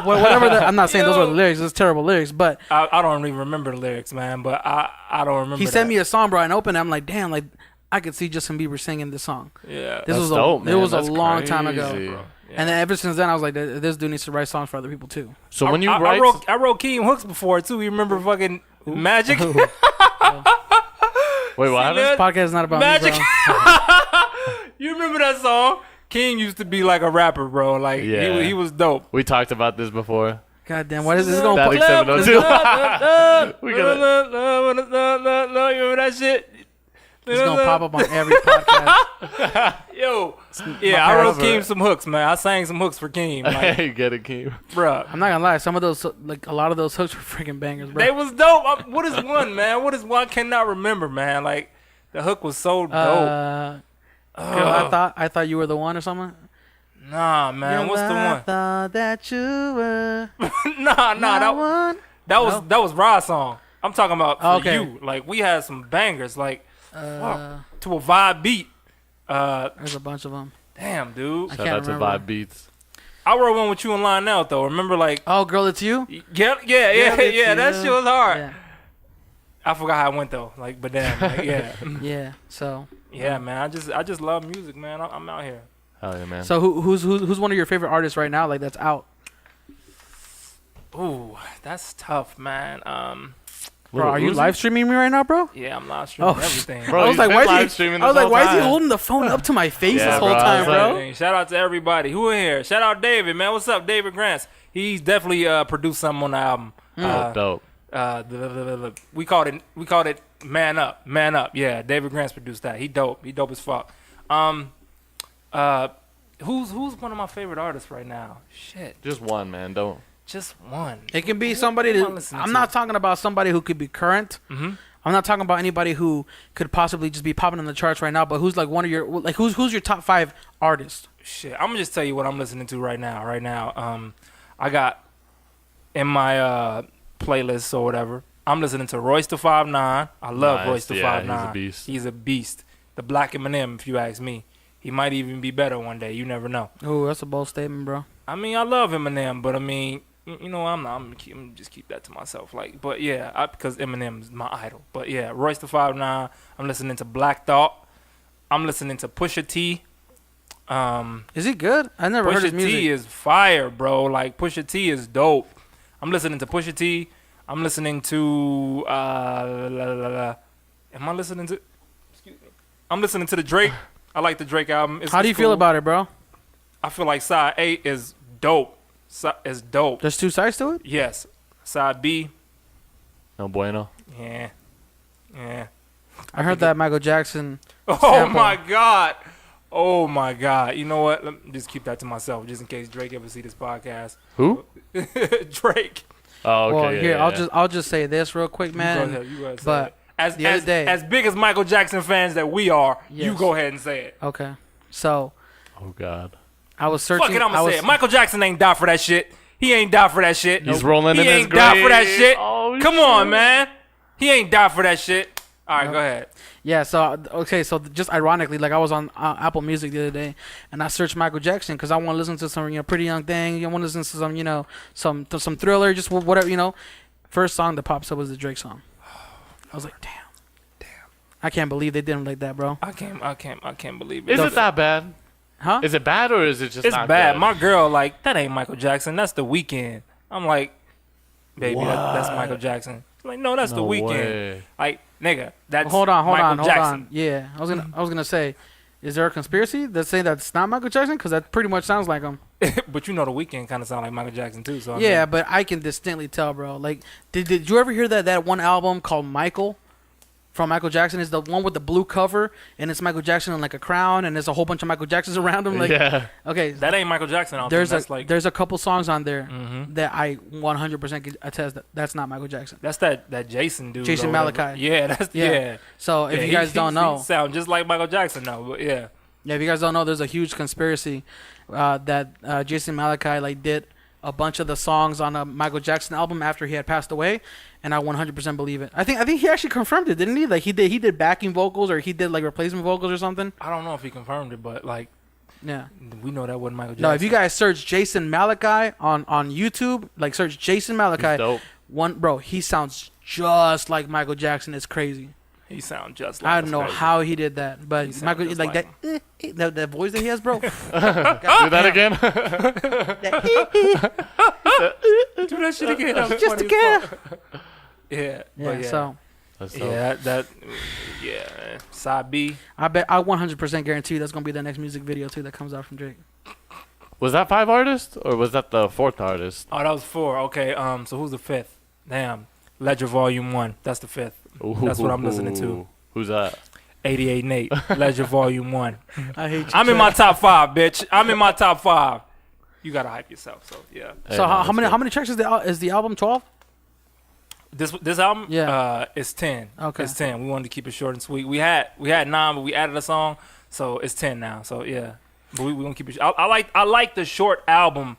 whatever. I'm not saying those were the lyrics; it's terrible lyrics, but I don't even remember the lyrics, man. But I don't remember. He sent me a song, bro, and opened it. I'm like, damn, like I could see Justin Bieber singing this song. Yeah, this was dope, it was That's a long crazy. time ago, bro. Yeah. And then ever since then, I was like, this dude needs to write songs for other people too. So when you I wrote Keem hooks before too. You remember fucking Magic? Wait, what happened? This podcast is not about Magic. me, bro. You remember that song? King used to be like a rapper, bro. Like he was dope. We talked about this before. God damn, what is this going to Static 702. You remember that shit? It's gonna pop up on every podcast. Yo, yeah, I wrote Keem some hooks, man. I sang some hooks for Keem. Like, Hey, get it, Keem. Bro, I'm not gonna lie, some of those, like a lot of those hooks were freaking bangers, bro. they was dope. What is one, man? What is one? I cannot remember, man. Like the hook was so dope. Girl, I thought you were the one or something. Nah, man. What's the one? I thought that you were. Nah. That was Rod's song. I'm talking about for you. Like we had some bangers. Like. To a vibe beat. There's a bunch of them. Damn, dude. Shout out to Vibe Beats. I wrote one with you in line out though. Remember, like, oh, girl, it's you. Yeah. That shit was hard. Yeah. I forgot how it went though. Like, but damn, like, yeah. Yeah. So. Yeah, man. I just love music, man. I'm out here. Hell yeah, man. So who's one of your favorite artists right now? Like that's out. Ooh, that's tough, man. Bro, are you live streaming me right now, bro? Yeah, I'm live streaming everything. Bro, I was like, why is he time. holding the phone up to my face Yeah, this whole bro, time, bro? Like, shout out to everybody who in here. Shout out David, man. What's up, David Grants? He's definitely produced something on the album. Dope. We called it Man Up. Man Up. Yeah, David Grants produced that. He dope. He dope as fuck. Who's one of my favorite artists right now? Shit. Just one, man. Don't. Just one. It can be somebody that I'm not talking about somebody who could be current. Mm-hmm. I'm not talking about anybody who could possibly just be popping in the charts right now, but who's like one of your who's your top 5 artists? Shit. I'm gonna just tell you what I'm listening to right now. I got in my playlist or whatever. I'm listening to Royce da 5'9". I love Royce da 5'9". He's a beast. He's a beast. The Black Eminem, if you ask me. He might even be better one day. You never know. Oh, that's a bold statement, bro. I mean, I love Eminem, but I mean, you know, I'm just keep that to myself. Like, but yeah, because Eminem is my idol. But yeah, Royce da 5'9". I'm listening to Black Thought. I'm listening to Pusha T. Is he good? I never heard his music. Pusha T is fire, bro. Like Pusha T is dope. I'm listening to Pusha T. I'm listening to am I listening to? Excuse me. I'm listening to the Drake. I like the Drake album. How do you feel about it, bro? I feel like side A is dope. It's dope. There's 2 sides to it? Yes. Side B. No bueno. Yeah. I heard that Michael Jackson. Oh sample. my God. Oh my God. You know what? Let me just keep that to myself, just in case Drake ever see this podcast. Who? Drake. Oh, okay. Well, yeah, here yeah. I'll just say this real quick, man. You go ahead, say but it. the other day, as big as Michael Jackson fans that we are, you Yes. go ahead and say it. okay. So Oh God. I was searching. Fuck it, I'm gonna say it. Michael Jackson ain't die for that shit. He ain't die for that shit. He's rolling he in his ain't die for that grave. shit. Oh, Come shit. on, man. He ain't die for that shit. All right, Nope. go ahead. Yeah, so okay, so just ironically, like I was on Apple Music the other day, and I searched Michael Jackson because I want to listen to some, Pretty Young Thing. I want to listen to some, some Thriller, just whatever, First song that pops up was the Drake song. I was like, damn. I can't believe they did him like that, bro. I can't believe it. Is it that bad? Huh? Is it bad or is it just It's not bad. good? My girl, like, that ain't Michael Jackson. That's The Weeknd. I'm like, baby, that's Michael Jackson. She's like, no, that's The No Weeknd. way. Like, nigga, that's Hold Michael Jackson. on. Yeah, I was gonna say, is there a conspiracy that say that's not Michael Jackson? Because that pretty much sounds like him. But The Weeknd kind of sound like Michael Jackson too. So I Yeah, mean, but I can distinctly tell, bro. Like, did you ever hear that one album called Michael? from Michael Jackson is the one with the blue cover, and it's Michael Jackson in like a crown, and there's a whole bunch of Michael Jacksons around him. Like, yeah. Okay, that ain't Michael Jackson. There's a couple songs on there that I 100% can attest that that's not Michael Jackson. That's that Jason dude. Jason Malachi. Yeah, yeah. So if you guys don't know, he sound just like Michael Jackson now. But yeah. Yeah, if you guys don't know, there's a huge conspiracy that Jason Malachi like did a bunch of the songs on a Michael Jackson album after he had passed away, and I 100% believe it. I think he actually confirmed it, didn't he? Like he did backing vocals, or he did like replacement vocals or something. I don't know if he confirmed it, but like, yeah, we know that wasn't Michael Jackson. No, if you guys search Jason Malachi on YouTube, like search Jason Malachi, he sounds just like Michael Jackson. It's crazy. He sounds just like I don't know how he did that, but Michael, like that voice that he has, bro. Do that again. Do that shit again. That just again. Yeah. So. Side B. I 100% guarantee you that's gonna be the next music video too that comes out from Drake. Was that 5 artists or was that the 4th artist? Oh, that was 4. Okay. So who's the 5th? Damn. Ledger Volume 1. That's the 5th. That's what I'm listening to. Who's that? 88 Nate. Ledger Volume 1. I hate you. I'm in my top 5, bitch. I'm in my top 5. You gotta hype yourself. So yeah. So how many tracks is the album? 12. This album, yeah, it's 10. Okay, it's 10. We wanted to keep it short and sweet. We had 9, but we added a song, so it's 10 now. So yeah, but we gonna keep it. I like the short album.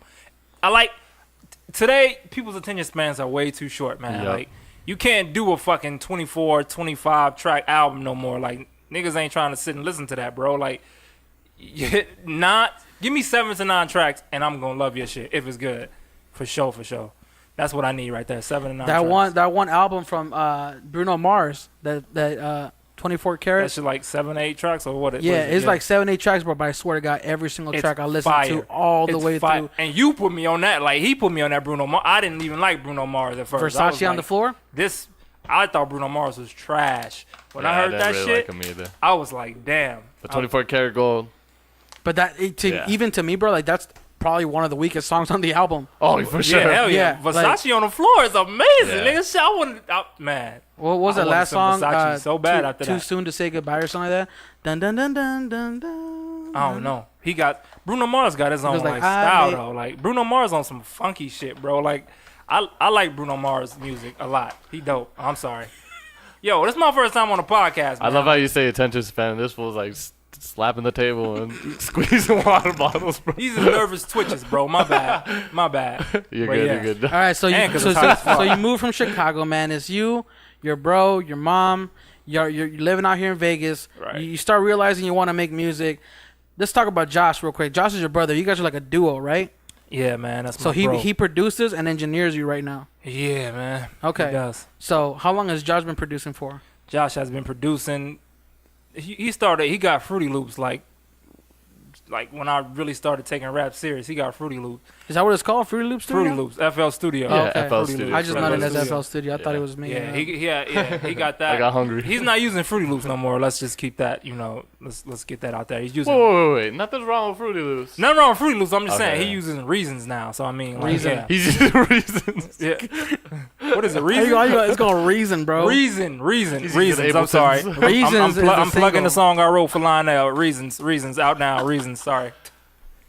Today people's attention spans are way too short, man. Yep. Like you can't do a fucking 24, 25 track album no more. Like niggas ain't trying to sit and listen to that, bro. Like give me 7 to 9 tracks and I'm gonna love your shit if it's good, for sure. That's what I need right there. 7 to 9. That one album from Bruno Mars, that 24 Karat. That's like 7, 8 tracks or what? It's like 7, 8 tracks, bro. But I swear to God, every single track I listened to all the way through. And you put me on that. Like he put me on that Bruno Mars. I didn't even like Bruno Mars at first. Versace on the floor. I thought Bruno Mars was trash. When I heard that shit, I was like, damn. The 24 Karat Gold. But even to me, bro, like that's probably one of the weakest songs on the album. Oh, for sure. Yeah, hell yeah. Versace on the floor is amazing. Nigga, man. What was the last song? Versace so bad after that. Too Soon to Say Goodbye or something like that. Dun dun dun dun dun dun. I don't know. Bruno Mars got his own style though. Like Bruno Mars on some funky shit, bro. Like I like Bruno Mars music a lot. He dope. I'm sorry. Yo, this is my first time on a podcast, man. I love how you say attention span. This fool's like slapping the table and squeezing water bottles, bro. These are nervous twitches, bro. My bad. You're good. All right, so you moved from Chicago, man. It's you, your bro, your mom. You're living out here in Vegas. Right. You start realizing you want to make music. Let's talk about Josh real quick. Josh is your brother. You guys are like a duo, right? Yeah, man. That's my bro. He produces and engineers you right now. Yeah, man. Okay. He does. So how long has Josh been producing for? Josh has been producing. He got Fruity Loops like when I really started taking rap serious. He got Fruity Loops. Is that what it's called? Fruity Loops Studio? Fruity Loops, FL Studio. Yeah, okay. FL Studio. I just know it as FL Studio. I thought it was me. Yeah, he got that. I got hungry. He's not using Fruity Loops no more. Let's just keep that, let's get that out there. He's using. Wait. Nothing's wrong with Fruity Loops. Nothing wrong with Fruity Loops. I'm just saying he using Reasons now. So I mean, Reason. He's using Reasons. Yeah. What is it? Reason. It's called Reason, bro. Reasons. I'm sorry. Reasons. I'm plugging the song I wrote for Lionel. Reasons out now. Reasons. Sorry.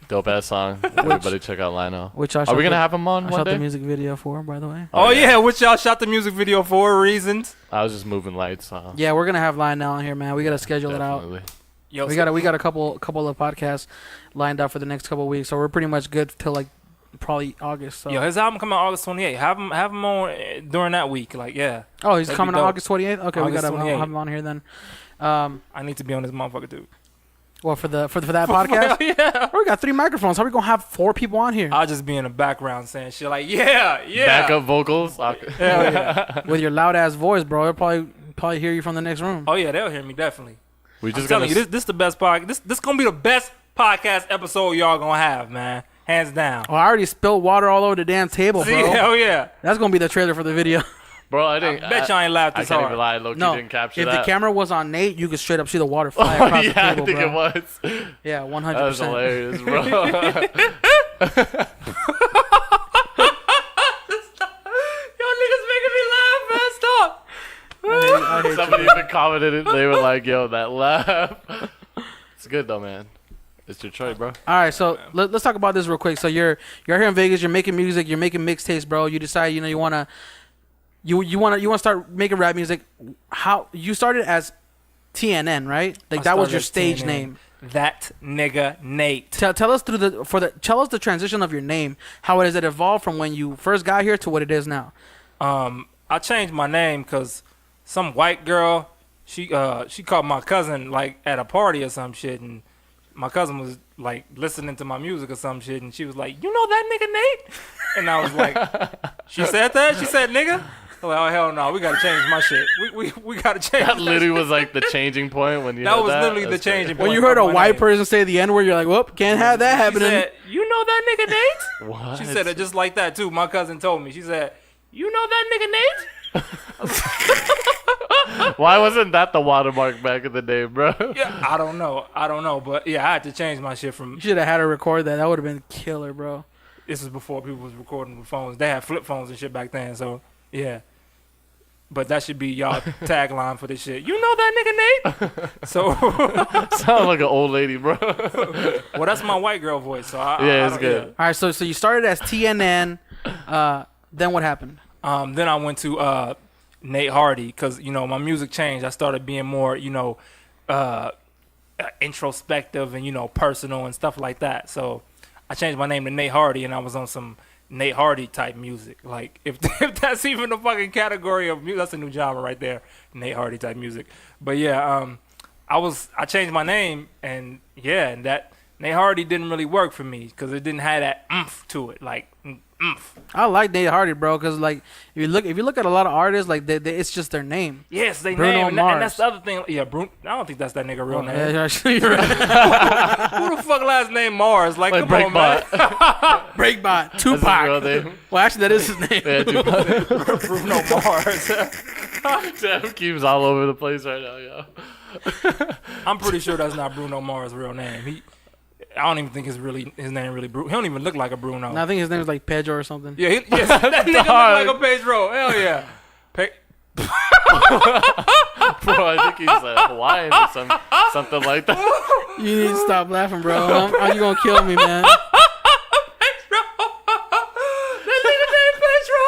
Dope ass song. Everybody check out Lionel. Which are we gonna have him on I one shot day? the music video for, by the way. Oh yeah, which y'all shot the music video for? Reasons. I was just moving lights. Yeah, we're gonna have Lionel on here, man. We gotta schedule Definitely. it out. Yo, we got a couple of podcasts lined up for the next couple of weeks, so we're pretty much good till like probably August. So. Yo, his album coming out August 28th. Have him on during that week. Like yeah. Oh, he's coming out August 28th. Okay, August we gotta 28th. have him on here then. I need to be on this motherfucker too. Well, for that podcast, yeah. We got 3 microphones. How are we gonna have 4 people on here? I'll just be in the background saying shit like, yeah. Backup vocals. Hell yeah. With your loud ass voice, bro. They'll probably hear you from the next room. Oh yeah, they'll hear me definitely. We just I'm telling you, this the best podcast. This gonna be the best podcast episode y'all gonna have, man. Hands down. Oh, I already spilled water all over the damn table, bro. See, hell yeah. That's gonna be the trailer for the video. Bro, I bet y'all ain't laughed this hard. I can't even lie. Loki didn't capture that. If the camera was on Nate, you could straight up see the water fly across the table, I think bro. it was. Yeah, 100%. That was hilarious, bro. Yo, niggas making me laugh, man. Stop. I Somebody even commented it. They were like, "Yo, that laugh." It's good though, man. It's Detroit, bro. All right, so let's talk about this real quick. So you're here in Vegas. You're making music. You're making mixtapes, bro. You decide, you wanna start making rap music. How you started as TNN, right? Like that was your stage TNN. name. That nigga Nate. Tell us tell us the transition of your name. How has it evolved from when you first got here to what it is now? I changed my name because some white girl, she called my cousin like at a party or some shit, and my cousin was like listening to my music or some shit, and she was like, "You know that nigga Nate?" And I was like, "She said that? She said nigga?" I'm like, "Oh hell no, we gotta change my shit. We gotta change." That literally was like the changing point when you. That was literally the changing point. When you heard a white person say the N word, you're like, "Whoop, can't have that happening." She said, "You know that nigga Nate?" What? She said it just like that too. My cousin told me. She said, "You know that nigga Nate?" Why wasn't that the watermark back in the day, bro? Yeah, I don't know, but yeah, I had to change my shit from. You should have had her record that. That would have been killer, bro. This was before people was recording with phones. They had flip phones and shit back then, so yeah. But that should be y'all tagline for this shit. You know that nigga Nate? So Sound like an old lady, bro. well, that's my white girl voice. So it's good. All right, so you started as TNN. Then what happened? Then I went to Nate Hardy because my music changed. I started being more introspective and personal and stuff like that. So I changed my name to Nate Hardy, and I was on some Nate Hardy type music. Like if that's even a fucking category of music, that's a new genre right there. Nate Hardy type music. But yeah, I changed my name, and that Nate Hardy didn't really work for me because it didn't have that oomph to it, like oomph. I like Nate Hardy, bro, because like if you look at a lot of artists, like they it's just their name. Yes, they Bruno name, and Mars. that's the other thing. Yeah, Bruno. I don't think that's that nigga real name. Yeah, actually, you're right. Who the fuck last name Mars? Like come on, man. Breakbot, Tupac. That's his real name. Well, actually, that is his name. Yeah, Tupac. Bruno Mars. Damn, Keem's all over the place right now, yo. I'm pretty sure that's not Bruno Mars' real name. I don't even think his name really Bruno. He don't even look like a Bruno. No, I think his name is like Pedro or something. Yeah, that nigga look like a Pedro. Hell yeah. Bro, I think he's Hawaiian or something like that. You need to stop laughing, bro. You gonna kill me, man. Pedro. That nigga named Pedro.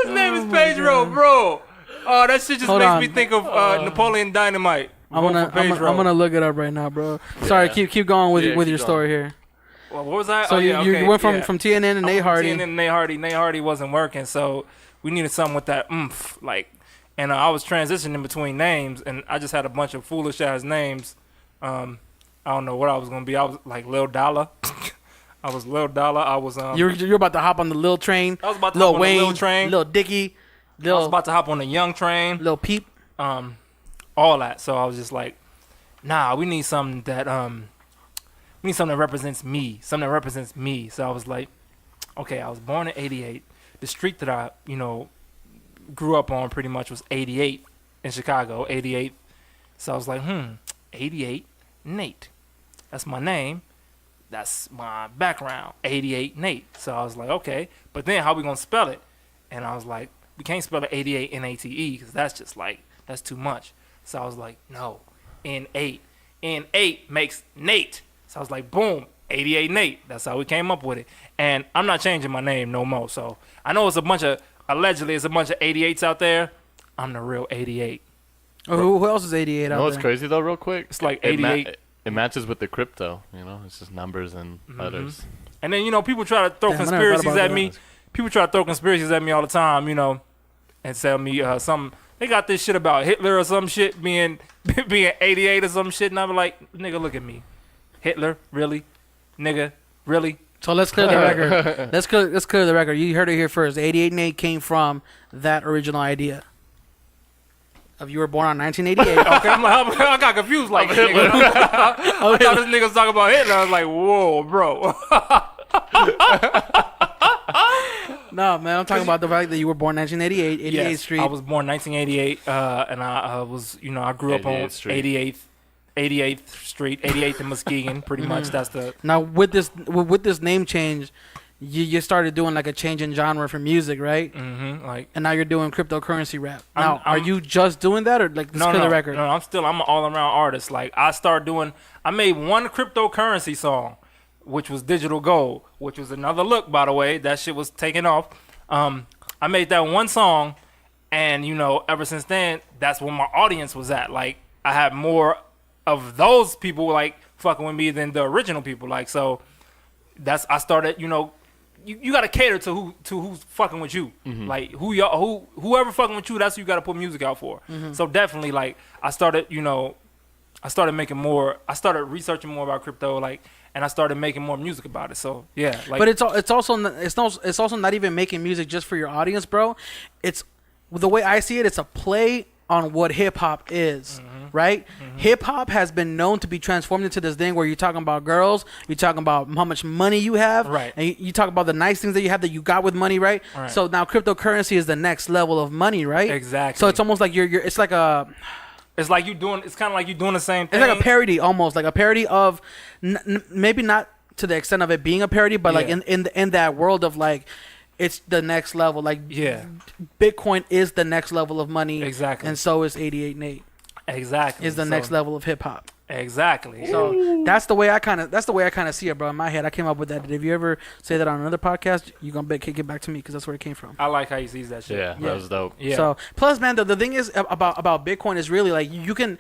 His name is Pedro, bro. Oh, that shit just makes me think of Napoleon Dynamite. I'm gonna look it up right now, bro. Sorry, keep going with your story here. Well, what was I? So you went from TNN to Nate Hardy. TNN to Nate Hardy. Nate Hardy wasn't working, so we needed something with that oomph, like. And I was transitioning between names, and I just had a bunch of foolish ass names. I don't know what I was gonna be. I was like Lil Dollar. I was Lil Dollar. I was You're about to hop on the Lil train. I was about to Lil hop on Wayne, the Lil train. Lil Dicky, I was about to hop on the Young train. Lil Peep. All that. So I was just like, nah, we need something that represents me. Something that represents me. So I was like, okay, I was born in '88. The street that I, grew up on pretty much was 88 in Chicago, 88. So I was like, 88 Nate. That's my name. That's my background, 88 Nate. So I was like, okay, but then how we gonna spell it? And I was like, we can't spell it 88 N-A-T-E because that's just like, that's too much. So I was like, no, N8. N8 makes Nate. So I was like, boom, 88 Nate. That's how we came up with it. And I'm not changing my name no more. So I know allegedly it's a bunch of 88s out there. I'm the real 88. Oh, who else is 88 out there? You know what's crazy though, real quick? It's like 88. It matches with the crypto, it's just numbers and letters. And then, people try to throw conspiracies at me. People try to throw conspiracies at me all the time, and tell me something. They got this shit about Hitler or some shit being 88 or some shit, and I'm like, nigga, look at me. Hitler, really? Nigga, really? So let's clear the record. Let's clear the record. You heard it here first. 88 Nate came from that original idea. Of you were born on 1988. Okay, I got confused. Like, Hitler. I thought this nigga was talking about Hitler. I was like, whoa, bro. No, man, I'm talking about the fact that you were born 1988, 88th yes, Street. I was born 1988, and I was, I grew up on 88th Street, 88th in Muskegon. Pretty much, that's the. Now with this name change, you started doing like a change in genre for music, right? Mm-hmm. Like, and now you're doing cryptocurrency rap. Now, I'm are you just doing that, or like just for the record? No, I'm an all around artist. Like, I made one cryptocurrency song, which was Digital Gold, which was another look, by the way. That shit was taken off. I made that one song, and ever since then, that's where my audience was at. Like, I had more of those people like fucking with me than the original people. Like, so I started, you gotta cater to who's fucking with you. Mm-hmm. Like, whoever fucking with you, that's who you gotta put music out for. Mm-hmm. So definitely, like, I started researching more about crypto, like, and I started making more music about it. So yeah, like, but it's also not even making music just for your audience, bro. It's the way I see it. It's a play on what hip hop is, right? Mm-hmm. Hip hop has been known to be transformed into this thing where you're talking about girls, you're talking about how much money you have, right? And you talk about the nice things that you have that you got with money, right? So now cryptocurrency is the next level of money, right? Exactly. So it's almost like it's like a. It's kind of like you're doing the same thing. It's like a parody, almost like a parody of, maybe not to the extent of it being a parody, but like in that world of like, it's the next level. Like, Bitcoin is the next level of money. Exactly. And so is 88 Nate. Exactly. Is the next level of hip hop. Exactly. So that's the way I kind of see it, bro. In my head, I came up with that. If you ever say that on another podcast, you're gonna kick it back to me because that's where it came from. I like how you sees that shit. Yeah, that was dope. Yeah. So plus, man, the thing is about Bitcoin is really like you can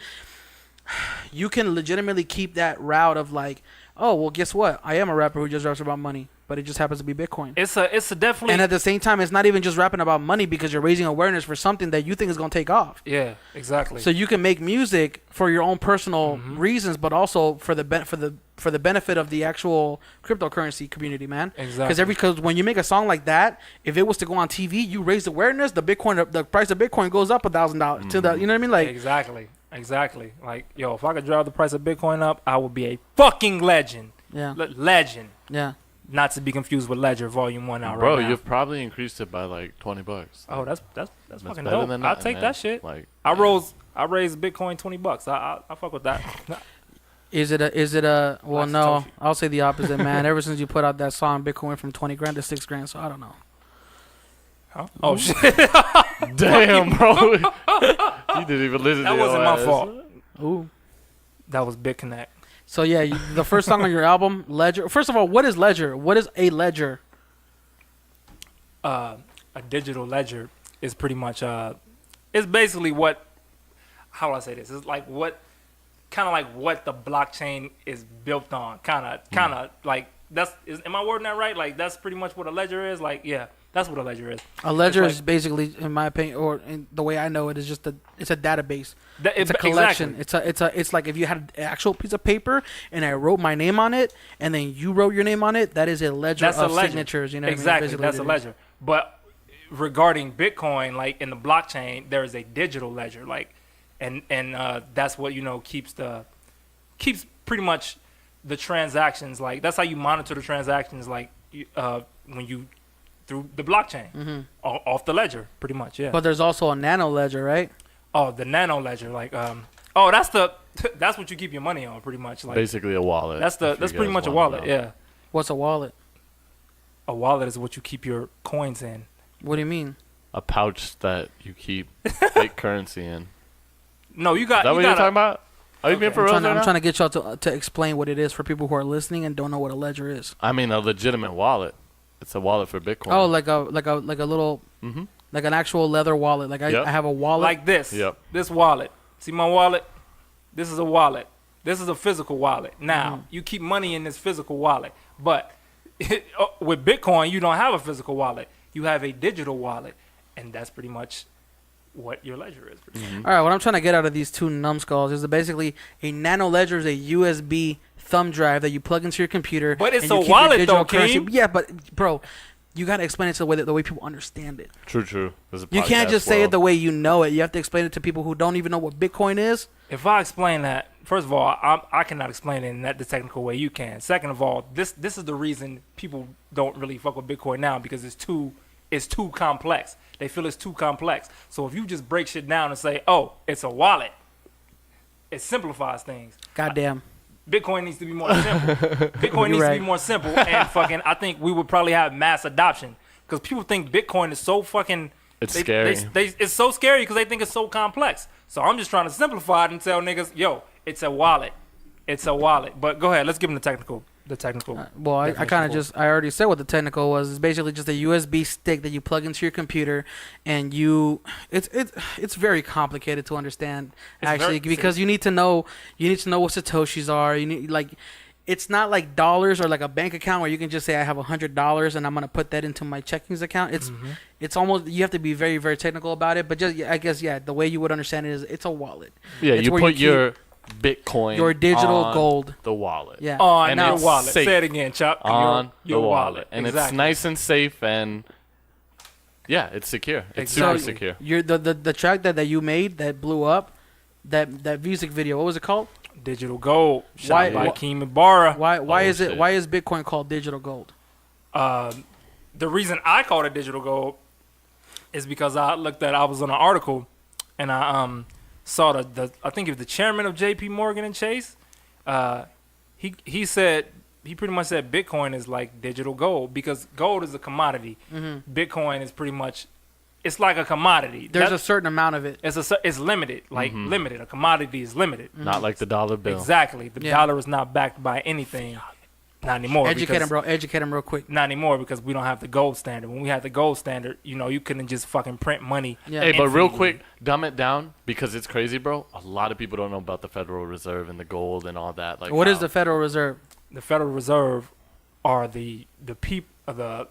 legitimately keep that route of like, oh well, guess what? I am a rapper who just raps about money, but it just happens to be Bitcoin. It's a definitely. And at the same time, it's not even just rapping about money because you're raising awareness for something that you think is gonna take off. Yeah, exactly. So you can make music for your own personal reasons, but also for the benefit of the actual cryptocurrency community, man. Exactly. Because when you make a song like that, if it was to go on TV, you raise awareness, the price of Bitcoin goes up $1,000 to the, you know what I mean? Like exactly. Like, yo, if I could drive the price of Bitcoin up, I would be a fucking legend. Yeah. Legend. Yeah. Not to be confused with Ledger Volume 1 now. Bro, right now. you've probably increased it by like $20. Oh, that's fucking better dope. than I'll nothing, take man. that shit. Like, I raised Bitcoin $20. I fuck with that. Is it a well, Lots of no, tough. I'll say the opposite, man. Ever since you put out that song, Bitcoin went from 20 grand to 6 grand, so I don't know. Huh? Oh shit! damn, bro. You didn't even listen to That wasn't my ass. fault. Ooh. That was BitConnect. So yeah, the first song on your album, Ledger. First of all, what is Ledger? What is a ledger? A digital ledger is pretty much it's basically what, how do I say this? It's like what the blockchain is built on. Kind of like am I wording that right? Like that's pretty much what a ledger is. Like yeah, that's what a ledger is. A ledger is basically, in my opinion, or in the way I know it, is just it's a database. It's a collection. Exactly. It's like if you had an actual piece of paper and I wrote my name on it, and then you wrote your name on it. That is a ledger of signatures. You know, exactly. What I mean? That's a ledger. But regarding Bitcoin, like in the blockchain, there is a digital ledger. Like, and that's what keeps pretty much the transactions. Like that's how you monitor the transactions. Like when you through the blockchain off the ledger, pretty much. Yeah. But there's also a nano ledger, right? Oh, the nano ledger, like that's what you keep your money on, pretty much. Like basically a wallet. That's pretty much a wallet. Yeah. What's a wallet? A wallet is what you keep your coins in. What do you mean? A pouch that you keep fake currency in. No, you got. Is that what you're talking about? Are you being for real? I'm trying to get y'all to explain what it is for people who are listening and don't know what a ledger is. I mean, a legitimate wallet. It's a wallet for Bitcoin. Oh, like a little, like an actual leather wallet. Like I have a wallet like this. Yep. This wallet. See my wallet? This is a wallet. This is a physical wallet. Now you keep money in this physical wallet, but with Bitcoin, you don't have a physical wallet. You have a digital wallet, and that's pretty much what your ledger is. All right, what I'm trying to get out of these two numbskulls is that basically a nano ledger is a USB thumb drive that you plug into your computer. But it's a wallet, though, King. Yeah, but bro, you gotta explain it to the way people understand it. True. You can't just say it the way you know it. You have to explain it to people who don't even know what Bitcoin is. If I explain that, first of all, I cannot explain it in the technical way you can. Second of all, this is the reason people don't really fuck with Bitcoin now, because it's too complex. They feel it's too complex. So if you just break shit down and say, oh, it's a wallet, it simplifies things. Goddamn. Bitcoin needs to be more simple. Bitcoin needs to be more simple, and fucking, I think we would probably have mass adoption because people think Bitcoin is so fucking. It's scary. It's so scary because they think it's so complex. So I'm just trying to simplify it and tell niggas, yo, it's a wallet. It's a wallet. But go ahead, let's give them the technical. Well, I kind of I already said what the technical was. It's basically just a USB stick that you plug into your computer, and it's very complicated to understand because you need to know what satoshis are. You need it's not like dollars or like a bank account where you can just say I have $100 and I'm gonna put that into my checkings account. It's almost, you have to be very, very technical about it. But just I guess the way you would understand it is it's a wallet. Yeah, you put your Bitcoin, your digital on gold, the wallet. Yeah, on your wallet. Safe. Say it again, Chuck. On your the wallet, and it's nice and safe, and it's secure. It's super secure. The track that you made that blew up, that music video. What was it called? Digital Gold. Shot by Keem Ibarra. Why is Bitcoin called digital gold? The reason I called it digital gold is because I was on an article, and I saw I think it was the chairman of J.P. Morgan and Chase. He pretty much said Bitcoin is like digital gold because gold is a commodity. Bitcoin is pretty much, it's like a commodity. There's a certain amount of it. It's limited, limited. A commodity is limited. Not like the dollar bill. Exactly. The dollar is not backed by anything. Not anymore. Educate him real quick. Not anymore because we don't have the gold standard. When we had the gold standard, you couldn't just fucking print money. Yeah. Hey, but real quick, dumb it down because it's crazy, bro. A lot of people don't know about the Federal Reserve and the gold and all that. Like, what is the Federal Reserve? The Federal Reserve are the people. No,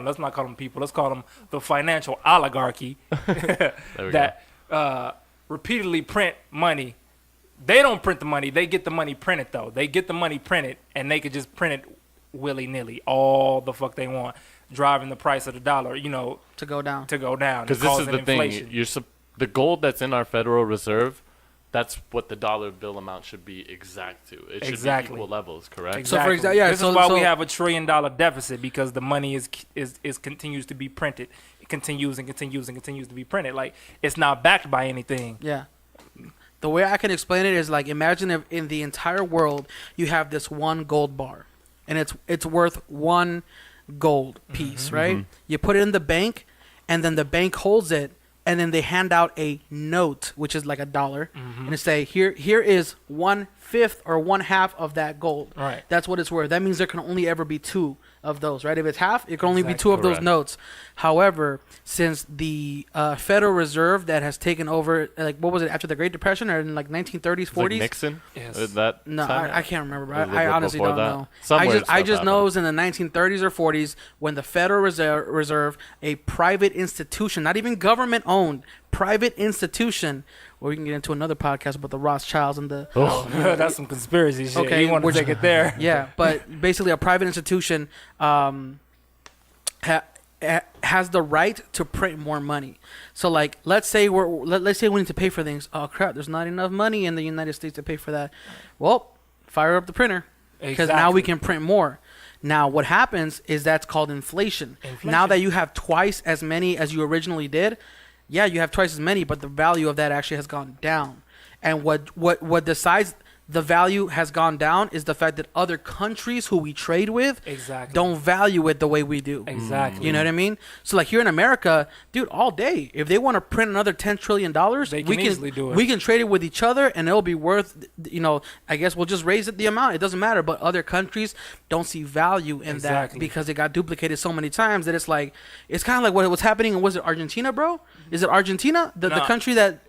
let's not call them people. Let's call them the financial oligarchy that repeatedly print money. They don't print the money. They get the money printed, though. They get the money printed, and they could just print it willy-nilly, all the fuck they want, driving the price of the dollar, to go down. Because this is the inflation. Thing. The gold that's in our Federal Reserve, that's what the dollar bill amount should be exact to. It should be equal levels, correct? Exactly. So this is why we have a $1 trillion deficit, because the money is continues to be printed. It continues and continues and continues to be printed. Like, it's not backed by anything. Yeah. The way I can explain it is like, imagine if in the entire world you have this one gold bar, and it's worth one gold piece, right? You put it in the bank, and then the bank holds it, and then they hand out a note, which is like $1, and they say, here is 1/5 or 1/2 of that gold. Right. That's what it's worth. That means there can only ever be 2 of those, right? If it's half, it can only be 2 of those notes. However, since the Federal Reserve that has taken over, like, what was it, after the Great Depression, or in like 1930s, 40s? Like Nixon? Yes. I can't remember, bro. I honestly don't know. I just know it was in the 1930s or 40s when the Federal Reserve, a private institution, not even government owned, private institution, or we can get into another podcast about the Rothschilds and the... That's some conspiracy shit. Okay, you want to take it there. Yeah, but basically a private institution has the right to print more money. So, like, let's say we need to pay for things. Oh, crap, there's not enough money in the United States to pay for that. Well, fire up the printer, because now we can print more. Now, what happens is that's called inflation. Now that you have twice as many as you originally did, yeah, you have twice as many, but the value of that actually has gone down. And what decides the value has gone down is the fact that other countries who we trade with don't value it the way we do. Exactly. You know what I mean? So, like, here in America, dude, all day, if they want to print another $10 trillion, we can easily do it. We can trade it with each other, and it'll be worth, I guess we'll just raise the amount. It doesn't matter. But other countries don't see value in that because it got duplicated so many times that it's like, it's kind of like what was happening in, was it Argentina, bro? Is it Argentina? The country that...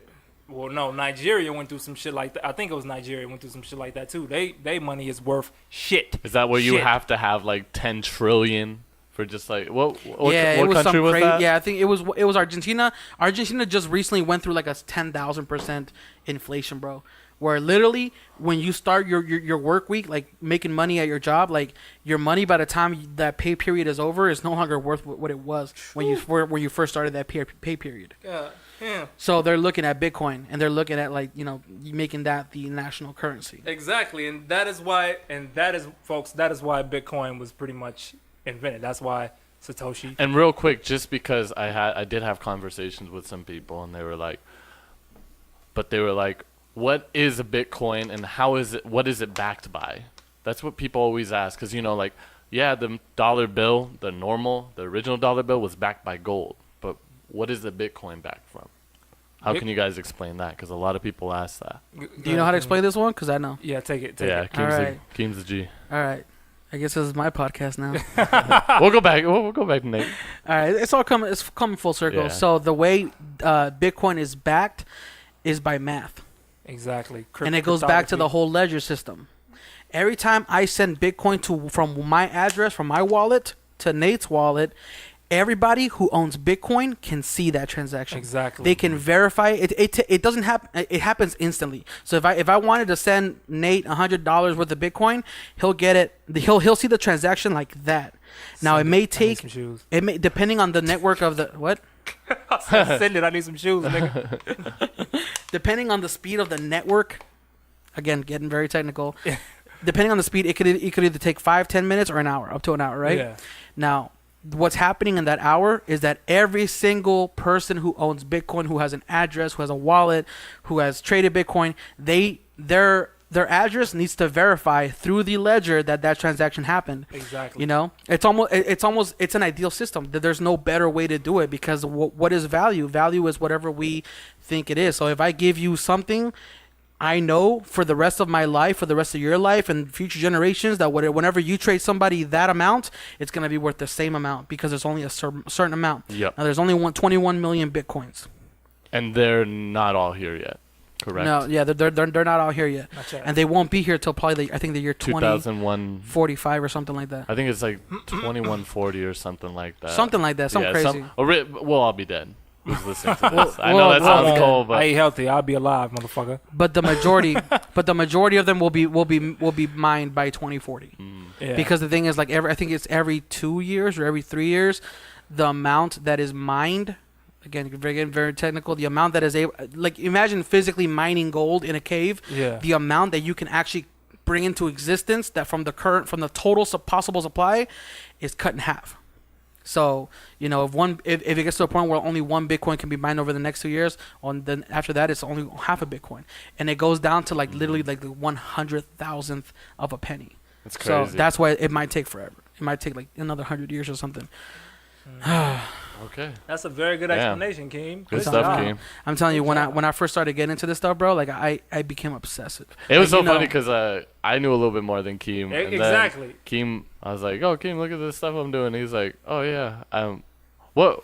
Well, no, Nigeria went through some shit like that. I think it was Nigeria went through some shit like that too. They money is worth shit. Is that where you have to have like 10 trillion for just like what country was that? Yeah, I think it was Argentina. Argentina just recently went through like a 10,000% inflation, bro. Where literally when you start your work week, like making money at your job, like your money by the time that pay period is over is no longer worth what it was when you first started that pay period. Yeah. So they're looking at Bitcoin, and they're looking at, like, making that the national currency. Exactly, and that is why Bitcoin was pretty much invented. That's why Satoshi. And real quick, just because I did have conversations with some people, and they were like, what is a Bitcoin and how is it? What is it backed by? That's what people always ask, because like, yeah, the dollar bill, the original dollar bill was backed by gold, but what is the Bitcoin backed from? How can you guys explain that? Because a lot of people ask that. Do you know how to explain this one? Because I know. Yeah, take it. Keem's the G. All right. I guess this is my podcast now. We'll go back. We'll go back to Nate. All right. It's coming full circle. Yeah. So the way Bitcoin is backed is by math. Exactly. And it goes back to the whole ledger system. Every time I send Bitcoin from my address, from my wallet to Nate's wallet, everybody who owns Bitcoin can see that transaction. Exactly. They can verify it. It doesn't happen. It happens instantly. So if I wanted to send Nate $100 worth of Bitcoin, he'll get it. He'll see the transaction like that. Now it may take. It may, depending on the network of the what. Send it. I need some shoes, nigga. Depending on the speed of the network, again, getting very technical. Depending on the speed, it could either take 5-10 minutes or an hour, up to an hour, right? Yeah. Now, what's happening in that hour is that every single person who owns Bitcoin, who has an address, who has a wallet, who has traded Bitcoin, their address needs to verify through the ledger that transaction happened. Exactly. It's an ideal system. There's no better way to do it, because what is value? Value is whatever we think it is. So if I give you something, I know for the rest of my life, for the rest of your life and future generations, that whenever you trade somebody that amount, it's going to be worth the same amount, because there's only a certain amount. Yep. Now, there's only 21 million Bitcoins. And they're not all here yet, correct? No, yeah, they're not all here yet. And they won't be here till probably, I think, the year 2001. 45 or something like that. I think it's like 2140 or something like that. Something like that, crazy. We'll all be dead. Who's listening to this? I know that sounds cold, but I ain't healthy. I'll be alive, motherfucker. But the majority of them will be mined by 2040. Yeah. Because the thing is, like, I think it's every 2 years or every 3 years, the amount that is mined. Again, very technical. The amount that is able, like, imagine physically mining gold in a cave. Yeah. The amount that you can actually bring into existence, that from the total possible supply, is cut in half. So, if it gets to a point where only one Bitcoin can be mined over the next 2 years, then after that it's only half a Bitcoin, and it goes down to literally the 100,000th of a penny. That's crazy. So that's why it might take forever. It might take another 100 years or something. Okay. That's a very good explanation, Keem. Good stuff, Keem. I'm telling you, when I first started getting into this stuff, bro, I became obsessive. It was so funny because I knew a little bit more than Keem. Exactly. Keem, I was like, "Oh, Keem, look at this stuff I'm doing." He's like, "Oh yeah, what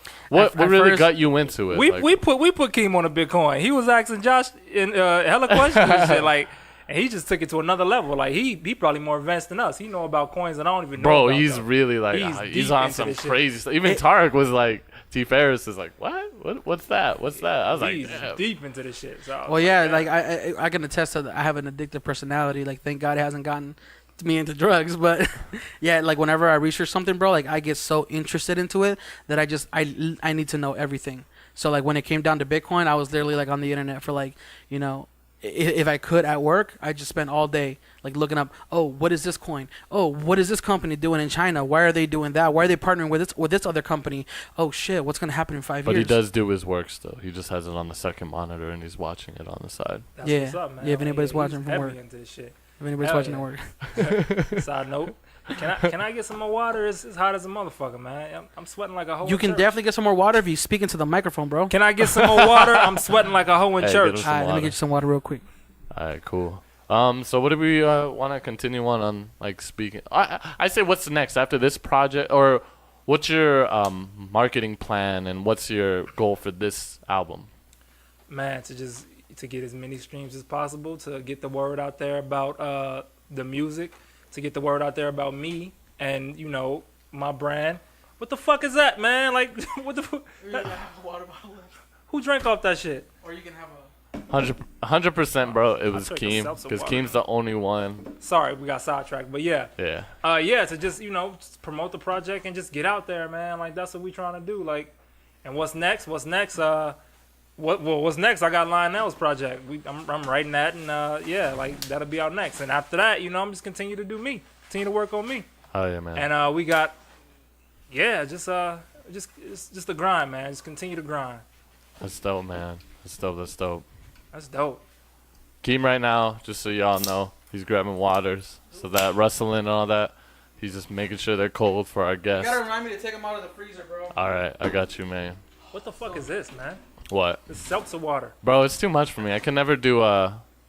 really got you into it?" We put Keem on a Bitcoin. He was asking Josh in hella questions and shit, and he just took it to another level. Like he probably more advanced than us. He know about coins and I don't even know. Bro, about he's them. really he's on some crazy stuff. Even Tarek was like, T. Ferris is like, what? What's that? I was he's like, damn. deep into this shit. So well, yeah, I can attest to that. I have an addictive personality. Like, thank God it hasn't gotten me into drugs, but yeah, like whenever I research something, bro, like I get so interested into it that I need to know everything. So like when it came down to Bitcoin, I was literally like on the internet for if I could at work, I just spent all day like looking up, oh, what is this coin? Oh, what is this company doing in China? Why are they doing that? Why are they partnering with this other company? Oh shit, what's gonna happen in 5 years? But he does do his work still. He just has it on the second monitor and he's watching it on the side. That's what's up, man. Yeah, if anybody's watching from work. Into this shit. If anybody's watching at work. Side note. Can I get some more water? It's hot as a motherfucker, man. I'm sweating like a hoe. You can definitely get some more water if you speak into the microphone, bro. Can I get some more water? I'm sweating like a hoe in church. All right, let me get you some water real quick. All right, cool. So what do we want to continue on like speaking? I say, what's next after this project, or what's your marketing plan, and what's your goal for this album? Man, to get as many streams as possible, to get the word out there about the music, to get the word out there about me and my brand. What the fuck is that, man? Like, what the fuck? Water bottle. Who drank off that shit? Or you can have a 100%, bro. It was Keem, because Keem's the only one. Sorry, we got sidetracked, but yeah. To just just promote the project and just get out there, man. Like that's what we trying to do. Like, and what's next? What's next? What's next? I got Lionel's project. I'm writing that, and like that'll be out next. And after that, I'm just continue to do me, continue to work on me. Oh yeah, man. And we got, just the grind, man. Just continue to grind. That's dope, man. That's dope. That's dope. Keem right now, just so y'all know, he's grabbing waters. So that rustling and all that, he's just making sure they're cold for our guests. You gotta remind me to take them out of the freezer, bro. All right, I got you, man. What the fuck is this, man? What? This seltzer water. Bro, it's too much for me. I can never do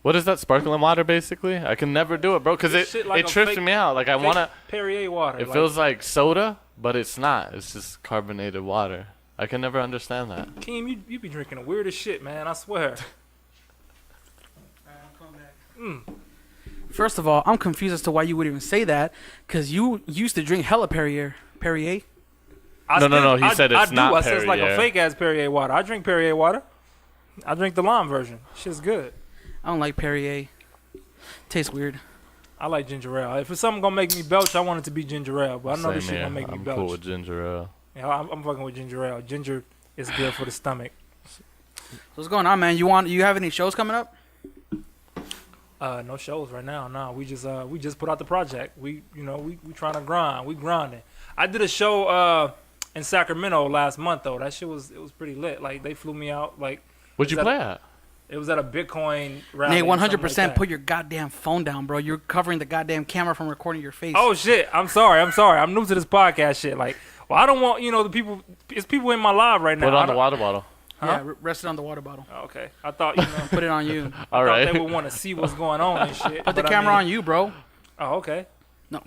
what is that? Sparkling water, basically. I can never do it, bro, because it trips me out. Like I wanna. Perrier water. It feels like soda, but it's not. It's just carbonated water. I can never understand that. Keem, you be drinking the weirdest shit, man. I swear. First of all, I'm confused as to why you would even say that, because you used to drink hella Perrier. Perrier? No. He said it's not Perrier. I said it's like a fake ass Perrier water. I drink Perrier water. I drink the lime version. Shit's good. I don't like Perrier. Tastes weird. I like ginger ale. If it's something gonna make me belch, I want it to be ginger ale. But I know this shit gonna make me belch. I'm cool with ginger ale. Yeah, I'm fucking with ginger ale. Ginger is good for the stomach. What's going on, man? You have any shows coming up? No shows right now. No, we just put out the project. We trying to grind. We grinding. I did a show in Sacramento last month though. That shit was pretty lit. Like they flew me out. Like what'd you play at? It was at a Bitcoin rally. Nate, 100% put your goddamn phone down, bro. You're covering the goddamn camera from recording your face. Oh shit! I'm sorry. I'm new to this podcast shit. Like, well, I don't want the people. It's people in my live right now. Put it on the water bottle. Huh? Yeah, rest it on the water bottle. Oh, okay, I thought put it on you. All right. I thought they would want to see what's going on and shit. Put the camera on you, bro. Oh, okay. No.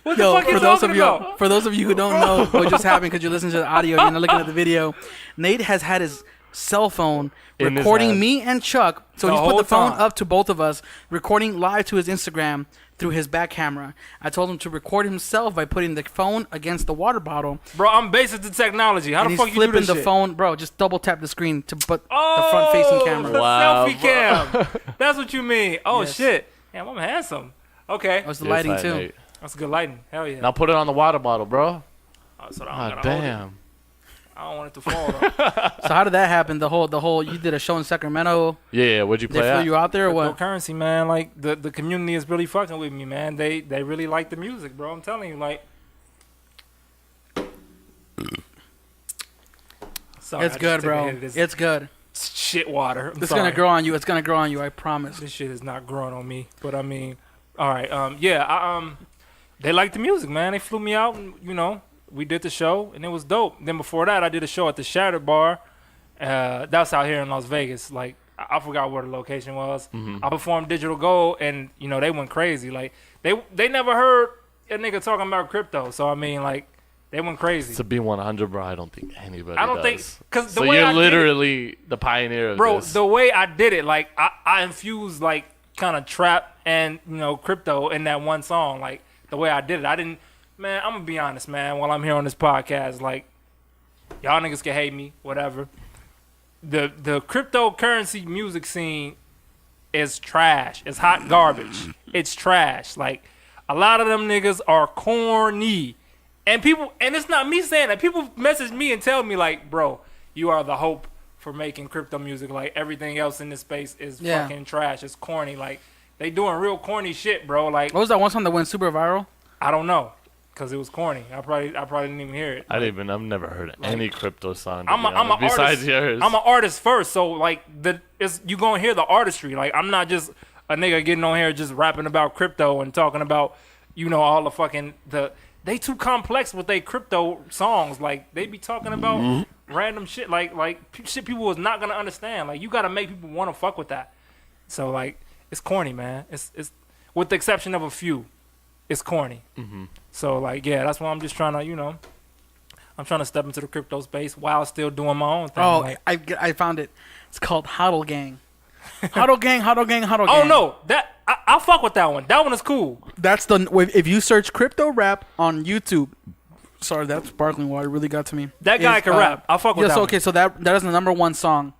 What the fuck are you talking about? For those of you who don't know what just happened because you're listening to the audio, you're not looking at the video. Nate has had his cell phone recording me and Chuck. So he's put the phone up to both of us, recording live to his Instagram through his back camera. I told him to record himself by putting the phone against the water bottle. Bro, I'm basic to technology. How the fuck you do this shit? He's flipping the phone. Bro, just double tap the screen to put the front-facing camera. Wow, selfie cam. That's what you mean. Oh, yes. Shit. Damn, I'm handsome. Okay. That's the lighting, too. Nate. That's good lighting. Hell yeah. Now put it on the water bottle, bro. So damn. I don't want it to fall, though. So how did that happen? The whole you did a show in Sacramento. Yeah. What'd you play They flew you out there or what? Cryptocurrency, man. Like, the community is really fucking with me, man. They really like the music, bro. I'm telling you, like. Sorry, it's good, bro. It's good. Shit water. It's gonna grow on you. It's gonna grow on you. I promise. This shit is not growing on me. But I mean, all right. They like the music, man. They flew me out, and we did the show, and it was dope. Then before that, I did a show at the Shatter Bar. That's out here in Las Vegas. Like, I forgot where the location was. Mm-hmm. I performed Digital Gold, and they went crazy. Like, they never heard a nigga talking about crypto. So I mean, like, they went crazy. To be 100, bro, I don't think anybody. I don't think because the way you're literally the pioneer of bro, this. The way I did it, like I infused like kind of trap and crypto in that one song. Like the way I did it, I didn't. Man, I'm gonna be honest, man. While I'm here on this podcast, like y'all niggas can hate me, whatever. The cryptocurrency music scene is trash. It's hot garbage. It's trash. Like a lot of them niggas are corny. And it's not me saying that. People message me and tell me like, bro, you are the hope for making crypto music. Like everything else in this space is fucking trash. It's corny. Like they doing real corny shit, bro. Like what was that one song that went super viral? I don't know, cause it was corny. I probably didn't even hear it. I've never heard of any crypto song. I'm an besides artist. yours. I'm an artist first, so like you gonna hear the artistry. Like I'm not just a nigga getting on here just rapping about crypto and talking about all the fucking They too complex with they crypto songs. Like they be talking about random shit, like shit people was not gonna understand. Like you gotta make people want to fuck with that. So like it's corny, man. It's with the exception of a few, it's corny. Mm-hmm. So like that's why I'm just trying to I'm trying to step into the crypto space while still doing my own thing. Oh, like, I found it. It's called Hodl Gang. Hodl Gang, Hodl Gang, Hodl Gang. Oh no, I'll fuck with that one. That one is cool. That's if you search crypto rap on YouTube. Sorry, that sparkling water really got to me. That guy can rap. I'll fuck with that. Okay, so that is the number one song.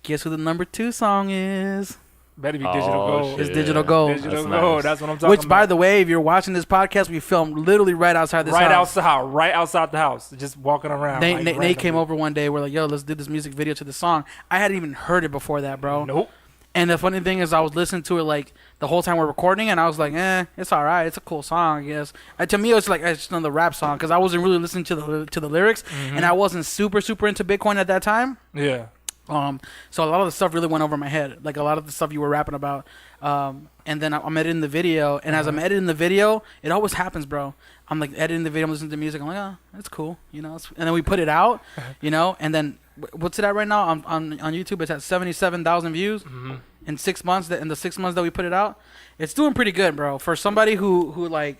Guess who the number 2 song is? Better be Digital Gold. It's Digital Gold. Digital Gold. That's what I'm talking about. Which, by the way, if you're watching this podcast, we filmed literally right outside this house. Right outside the house. Just walking around. Nate came over one day. We're like, yo, let's do this music video to the song. I hadn't even heard it before that, bro. Nope. And the funny thing is I was listening to it like the whole time we're recording, and I was like, it's all right. It's a cool song, I guess. To me, it's like it's just another rap song because I wasn't really listening to the lyrics, and I wasn't super into Bitcoin at that time. Yeah. So a lot of the stuff really went over my head, like a lot of the stuff you were rapping about. And then I'm editing the video, and as I'm editing the video, it always happens, bro. I'm like editing the video, I'm listening to music, I'm like, oh, that's cool, and then we put it out, and then what's it at right now on YouTube? It's at 77,000 views in 6 months. In the 6 months that we put it out, it's doing pretty good, bro. For somebody who like,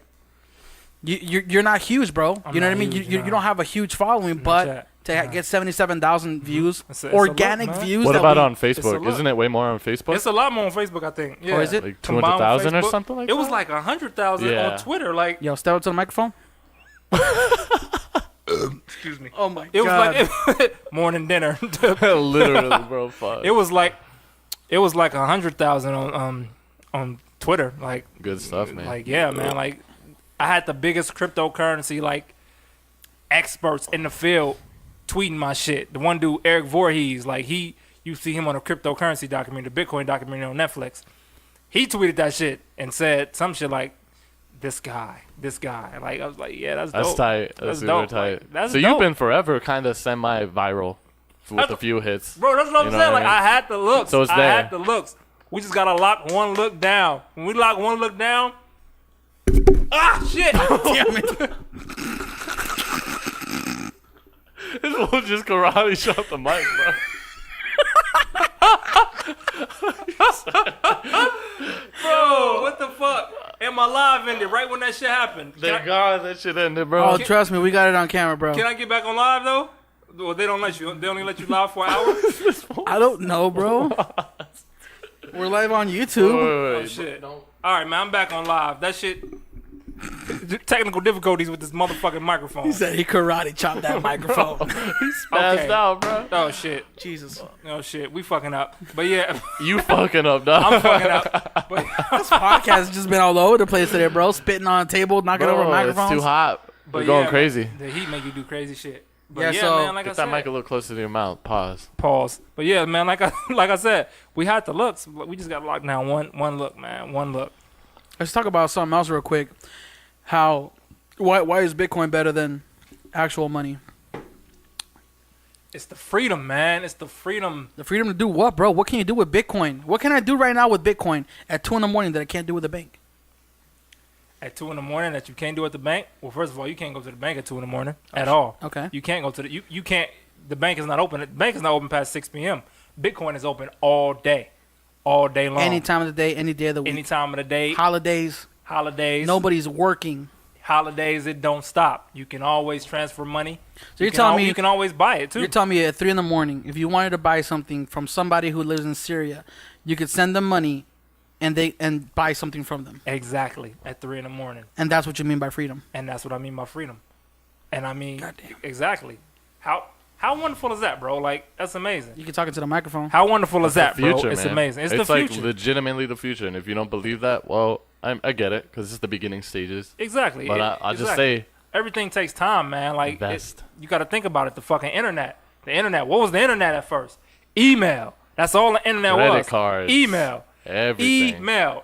you're not huge, bro. You know what I mean? You don't have a huge following, but to get 77,000 views, organic views. What about on Facebook? Isn't it way more on Facebook? It's a lot more on Facebook, I think. Yeah. Or is it? Like 200,000 or something like that? It was like 100,000 on Twitter. Like, yo, step up to the microphone. Excuse me. Oh my god. It was like morning dinner. Literally, bro. Fuck. It was like 100,000 on Twitter. Like, good stuff, man. Like, yeah, man. Like, I had the biggest cryptocurrency like experts in the field tweeting my shit. The one dude, Eric Voorhees, like you see him on a cryptocurrency documentary, the Bitcoin documentary on Netflix. He tweeted that shit and said some shit like, this guy. Like, I was like, yeah, that's dope. That's tight. That's super dope. tight. Like, that's so dope. You've been forever kind of semi-viral with a few hits. Bro, that's what I'm saying. Like, I had the looks. So it's there. I had the looks. We just got to lock one look down. When we lock one look down, shit. Damn it. This will just karate shot the mic, bro. Bro, what the fuck? And my live ended right when that shit happened. Thank God that shit ended, bro. Oh, trust me, we got it on camera, bro. Can I get back on live though? Well, they don't let you. They only let you live for an hour. I don't know, bro. We're live on YouTube. Oh shit! All right, man, I'm back on live. That shit. Technical difficulties with this motherfucking microphone. He said he karate chopped that microphone. He spazzed out, bro. Oh shit! Jesus. Oh shit! We fucking up. But yeah, you fucking up, dog. I'm fucking up. But this podcast has just been all over the place today, bro. Spitting on a table, knocking over microphones. It's too hot. We're going crazy. The heat make you do crazy shit. But yeah, so man, like get that mic a little closer to your mouth. Pause. But yeah, man, like I said, we had the looks. We just got to lock down one look, man. One look. Let's talk about something else real quick. Why is Bitcoin better than actual money? It's the freedom, man. It's the freedom. The freedom to do what, bro? What can you do with Bitcoin? What can I do right now with Bitcoin at 2 a.m. that I can't do with the bank? At 2 a.m. that you can't do at the bank? Well, first of all, you can't go to the bank at 2 a.m. at all. Okay. You can't go to you can't. The bank is not open. The bank is not open past 6 p.m. Bitcoin is open all day long. Any time of the day, any day of the week. Any time of the day. Holidays. Nobody's working. Holidays, it don't stop. You can always transfer money. So you're telling me you can always buy it too. You're telling me at 3 a.m, if you wanted to buy something from somebody who lives in Syria, you could send them money, and buy something from them. Exactly, at 3 a.m. And that's what you mean by freedom. And that's what I mean by freedom. And I mean, exactly. How wonderful is that, bro? Like, that's amazing. You can talk into the microphone. How wonderful is that, future, bro? It's man. amazing. It's the like future. Legitimately the future. And if you don't believe that, well, I get it because it's the beginning stages. Exactly. But I'll just say everything takes time, man. Like, you got to think about it. The fucking internet. The internet. What was the internet at first? Email. That's all the internet was. Credit cards. Email. Everything. Email.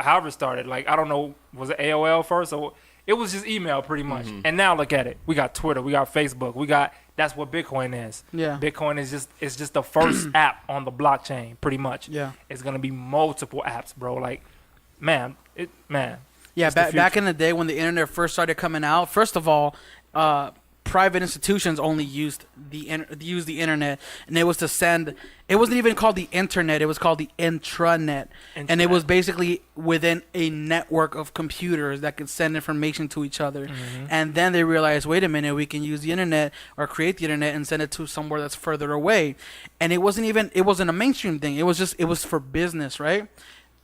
However it started. Like, I don't know. Was it AOL first? Or it was just email pretty much. Mm-hmm. And now look at it. We got Twitter. We got Facebook. That's what Bitcoin is. Yeah. Bitcoin is just the first app on the blockchain, pretty much. Yeah. It's gonna be multiple apps, bro. Like, man. Yeah, back in the day when the internet first started coming out, first of all, private institutions only used the internet, and it was to send. It wasn't even called the internet; it was called the intranet, and it was basically within a network of computers that could send information to each other. Mm-hmm. And then they realized, wait a minute, we can use the internet or create the internet and send it to somewhere that's further away. And it wasn't a mainstream thing. It was for business, right?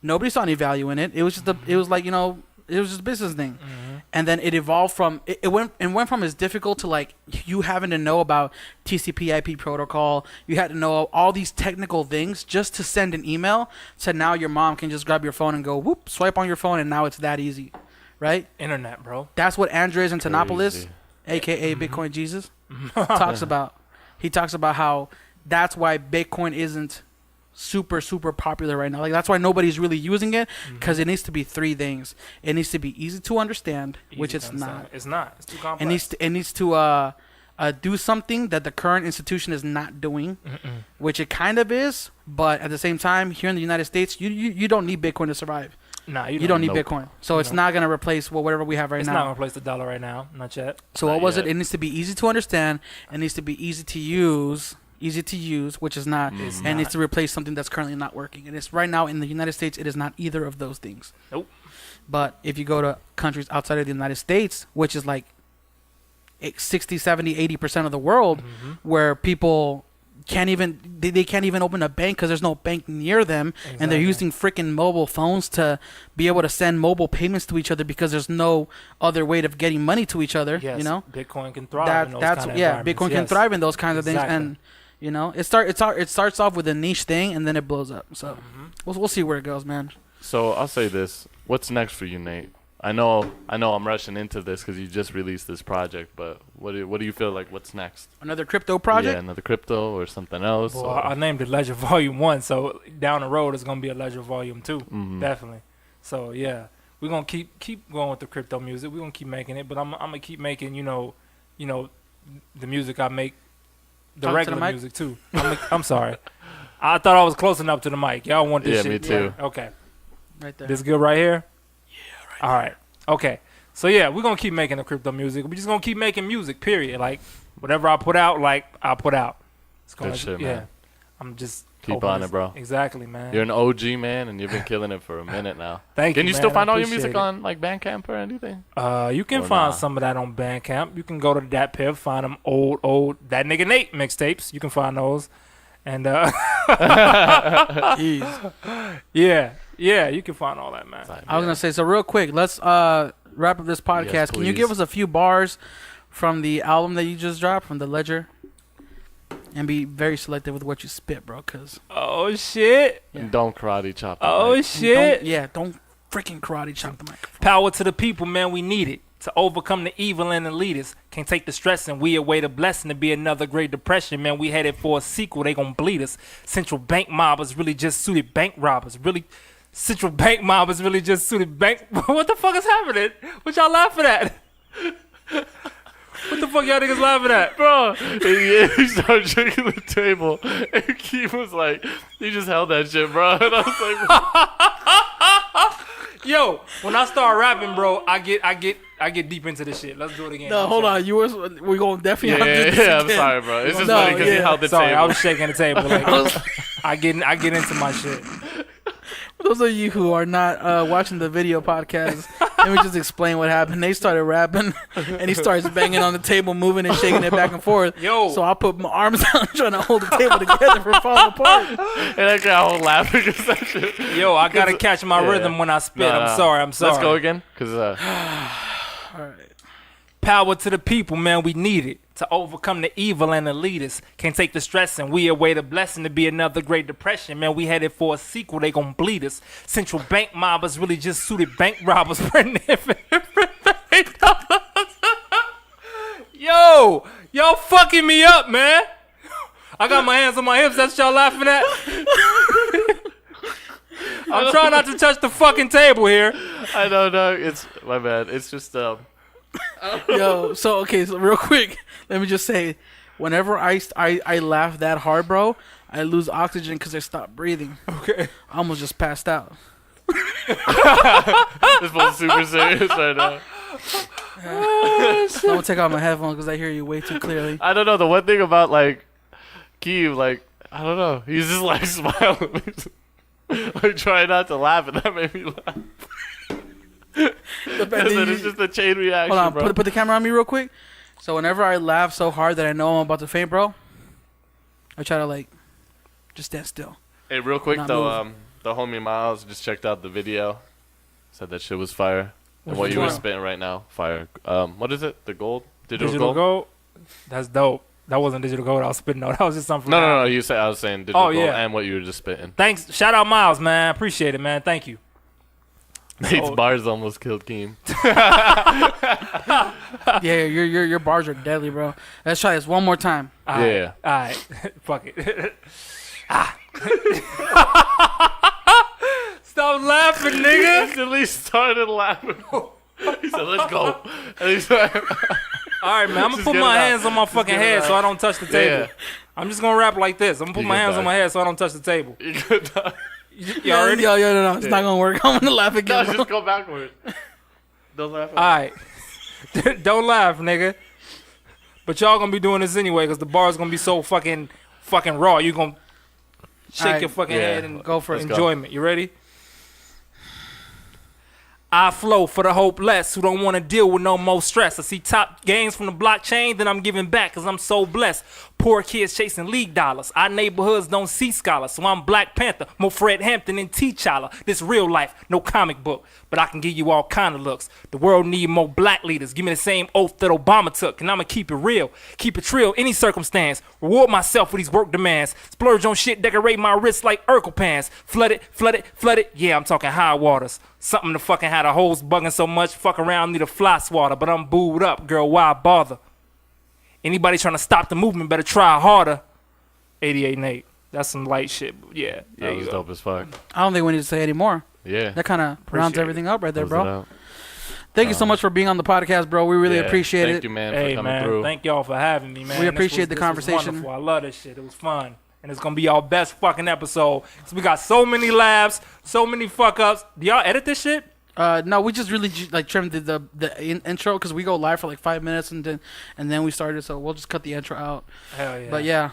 Nobody saw any value in it. It was just it was like, it was just a business thing. Mm-hmm. And then it evolved from it went from as difficult to like you having to know about TCP/IP protocol. You had to know all these technical things just to send an email. So now your mom can just grab your phone and go whoop, swipe on your phone, and now it's that easy, right? Internet, bro. That's what Andres Antonopoulos, aka Bitcoin Jesus, talks about. He talks about how that's why Bitcoin isn't super popular right now. Like, that's why nobody's really using it, because it needs to be 3 things. It needs to be easy to understand, which it's not. It's not. It's too complex. It needs to do something that the current institution is not doing, which it kind of is. But at the same time, here in the United States, you don't need Bitcoin to survive. Nah, you don't need Bitcoin. So it's not gonna replace whatever we have right now. It's not gonna replace the dollar right now, not yet. So what was it? It needs to be easy to understand. It needs to be easy to use, which is not, and it needs to replace something that's currently not working. And it's right now in the United States, it is not either of those things. Nope. But if you go to countries outside of the United States, which is like 60, 70, 80% of the world, where people can't even they can't even open a bank because there's no bank near them, and they're using freaking mobile phones to be able to send mobile payments to each other because there's no other way of getting money to each other. Yes, you know, Bitcoin can thrive in those kind of Bitcoin can thrive in those kinds of things, and you know, it starts off with a niche thing and then it blows up. So we'll see where it goes, man. So I'll say this: what's next for you, Nate? I know I'm rushing into this because you just released this project, but what do you feel like? What's next? Another crypto project? Yeah, another crypto or something else. Well, I named it Ledger Volume 1, so down the road it's gonna be a Ledger Volume 2, definitely. So yeah, we're gonna keep going with the crypto music. We're gonna keep making it, but I'm gonna keep making you know the music I make, the regular music too. I'm sorry, I thought I was close enough to the mic. Y'all want this shit? Yeah, me too. Yeah. Okay, Right there. this good right here. All right. Okay. So yeah, we're gonna keep making the crypto music. We're just gonna keep making music. Period. Like whatever I put out, I'll put out. It's gonna, Good shit, yeah. man. I'm just Keep on it, bro. Exactly, man. You're an OG, man, and you've been killing it for a minute now. Thank you. Can you man. still find I all your music appreciate on like Bandcamp or anything? You can Or find nah? some of that on Bandcamp. You can go to that Piv, find them old that nigga Nate mixtapes. You can find those, and yeah, you can find all that, man. I was gonna say, so real quick, let's wrap up this podcast. Yes, Can you give us a few bars from the album that you just dropped from the Ledger? And be very selective with what you spit, bro. Cause Oh shit! And don't karate chop. the Oh mic. shit! don't freaking karate chop the microphone. Power to the people, man. We need it to overcome the evil and the leaders. Can't take the stress, and we await a blessing to be another Great Depression, man. We headed for a sequel. They gonna bleed us. Central bank mobbers really just suited bank robbers. Central bank mobbers really just suited bank. What the fuck is happening? What y'all laughing at? What the fuck y'all niggas laughing at? Bro, he started shaking the table, and Keith was like, he just held that shit, bro. And I was like, Yo, when I start rapping, bro, I get deep into this shit. Let's do it again. No, hold on. We're going to definitely have to do this I'm again. sorry, bro. It's just No, funny because he held the Sorry, table. I was shaking the table. Like, I get into my shit. For those of you who are not watching the video podcast, let me just explain what happened. They started rapping, and he starts banging on the table, moving and shaking it back and forth. Yo. So I put my arms out trying to hold the table together from falling apart. And that guy all laughing because that shit. Yo, I gotta catch my rhythm when I spit. I'm sorry. Let's go again. Because, All right. Power to the people, man. We need it to overcome the evil and the leaders. Can't take the stress, and we await a blessing to be another Great Depression, man. We headed for a sequel. They gonna bleed us. Central bank mobbers really just suited bank robbers. Yo, y'all fucking me up, man. I got my hands on my hips. That's y'all laughing at. I'm trying not to touch the fucking table here. I don't know. It's my bad. It's just Yo, so real quick, let me just say, whenever I laugh that hard, bro, I lose oxygen because I stop breathing. Okay. I almost just passed out. this one's super serious right now. I'm gonna take off my headphones because I hear you way too clearly. I don't know. The one thing about like Keem, like I don't know. He's just like smiling, like trying not to laugh, and that made me laugh. It's just a chain reaction. Hold on, bro. put the camera on me real quick. So whenever I laugh so hard that I know I'm about to faint, bro, I try to like just stand still. Hey, real quick Not though, move. the homie Miles just checked out the video. Said that shit was fire. And what you were spitting right now, fire. What is it? The gold? Digital gold? That's dope. That wasn't digital gold I was spitting on. That was just something. No. You said I was saying digital gold yeah. and what you were just spitting. Thanks. Shout out Miles, man. Appreciate it, man. Thank you. Nate's bars almost killed Keem. Yeah, your bars are deadly, bro. Let's try this one more time. Yeah. All right. Fuck it. Stop laughing, nigga. He at least started laughing. He said, "Let's go." And he's like, All right, man. I'm gonna put my hands on my fucking head so I don't touch the table. I'm just gonna rap like this. I'm gonna put my hands on my head so I don't touch the table. You already? Yo, no. It's not gonna work. I'm gonna laugh again. No, just go backwards. Don't laugh. All right. Don't laugh, nigga. But y'all gonna be doing this anyway because the bar's gonna be so fucking raw. You gonna shake your fucking head and go for enjoyment. You ready? I flow for the hopeless who don't want to deal with no more stress. I see top gains from the blockchain, then I'm giving back because I'm so blessed. Poor kids chasing league dollars. Our neighborhoods don't see scholars, so I'm Black Panther, more Fred Hampton and T'Challa. This real life, no comic book, but I can give you all kind of looks. The world need more black leaders. Give me the same oath that Obama took, and I'ma keep it real, keep it trill, any circumstance. Reward myself for these work demands. Splurge on shit, decorate my wrist like Urkel pants. Flood it. Yeah, I'm talking high waters. Something to fucking have the hoes bugging so much, fuck around, need a fly swatter, but I'm booed up, girl, why bother? Anybody trying to stop the movement better try harder. 88 Nate. That's some light shit. Yeah. That was dope as fuck. I don't think we need to say any more. Yeah. That kind of rounds everything up right there, bro. Thank you so much for being on the podcast, bro. We really appreciate it. Thank you, man, for coming through. Thank y'all for having me, man. We appreciate the conversation. Was wonderful. I love this shit. It was fun. And it's going to be our best fucking episode. So we got so many laughs, so many fuck-ups. Do y'all edit this shit? No, we just really like trimmed the intro because we go live for like 5 minutes and then we started, so we'll just cut the intro out. Hell yeah! But yeah,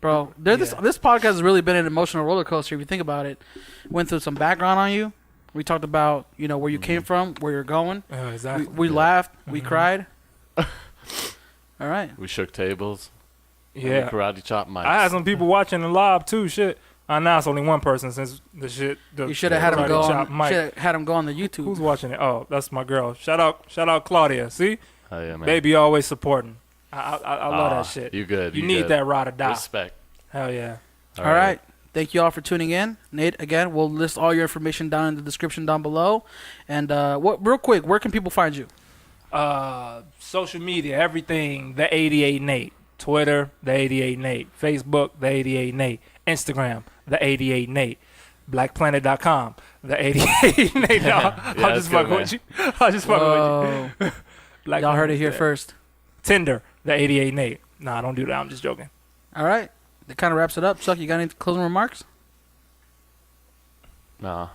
bro, this podcast has really been an emotional roller coaster if you think about it. Went through some background on you. We talked about where you came from, where you're going. Exactly. We laughed, we cried. All right. We shook tables. Yeah. Karate chop mics. I had some people watching the live too. Shit. Now it's only one person since the shit. You should have had him go on. Should have had him go on the YouTube. Who's watching it? Oh, that's my girl. Shout out, Claudia. See, oh, yeah, man. Baby always supporting. I love that shit. You good? You need that ride or die. Respect. Hell yeah. All right. Thank you all for tuning in. Nate, again, we'll list all your information down in the description down below. And real quick, where can people find you? Social media, everything. The 88 Nate. Twitter, the 88 Nate. Facebook, the 88 Nate. Instagram, the 88 Nate. BlackPlanet.com, the 88 Nate. I'll just fuck with you. I'll just fuck with you. Y'all heard it here first. Tinder, the 88 Nate. Nah, don't do that. I'm just joking. All right. That kind of wraps it up. Chuck, you got any closing remarks? No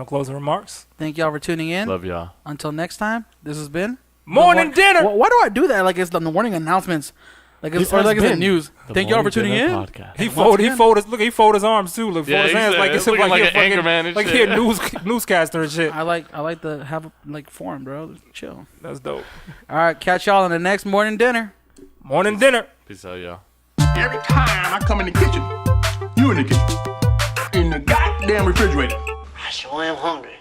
closing remarks. Thank y'all for tuning in. Love y'all. Until next time, this has been Morning Dinner. Why do I do that? Like it's the morning announcements. Like it's the news. Thank y'all for tuning in. Podcast. He folded his arms too. Look, fold his hands like it's like an anchor man and like shit. he a newscaster and shit. I like to have form, bro. Chill. That's dope. All right, catch y'all on the next morning dinner. Morning dinner. Peace out, y'all. Every time I come in the kitchen, you in the kitchen, in the goddamn refrigerator. I sure am hungry.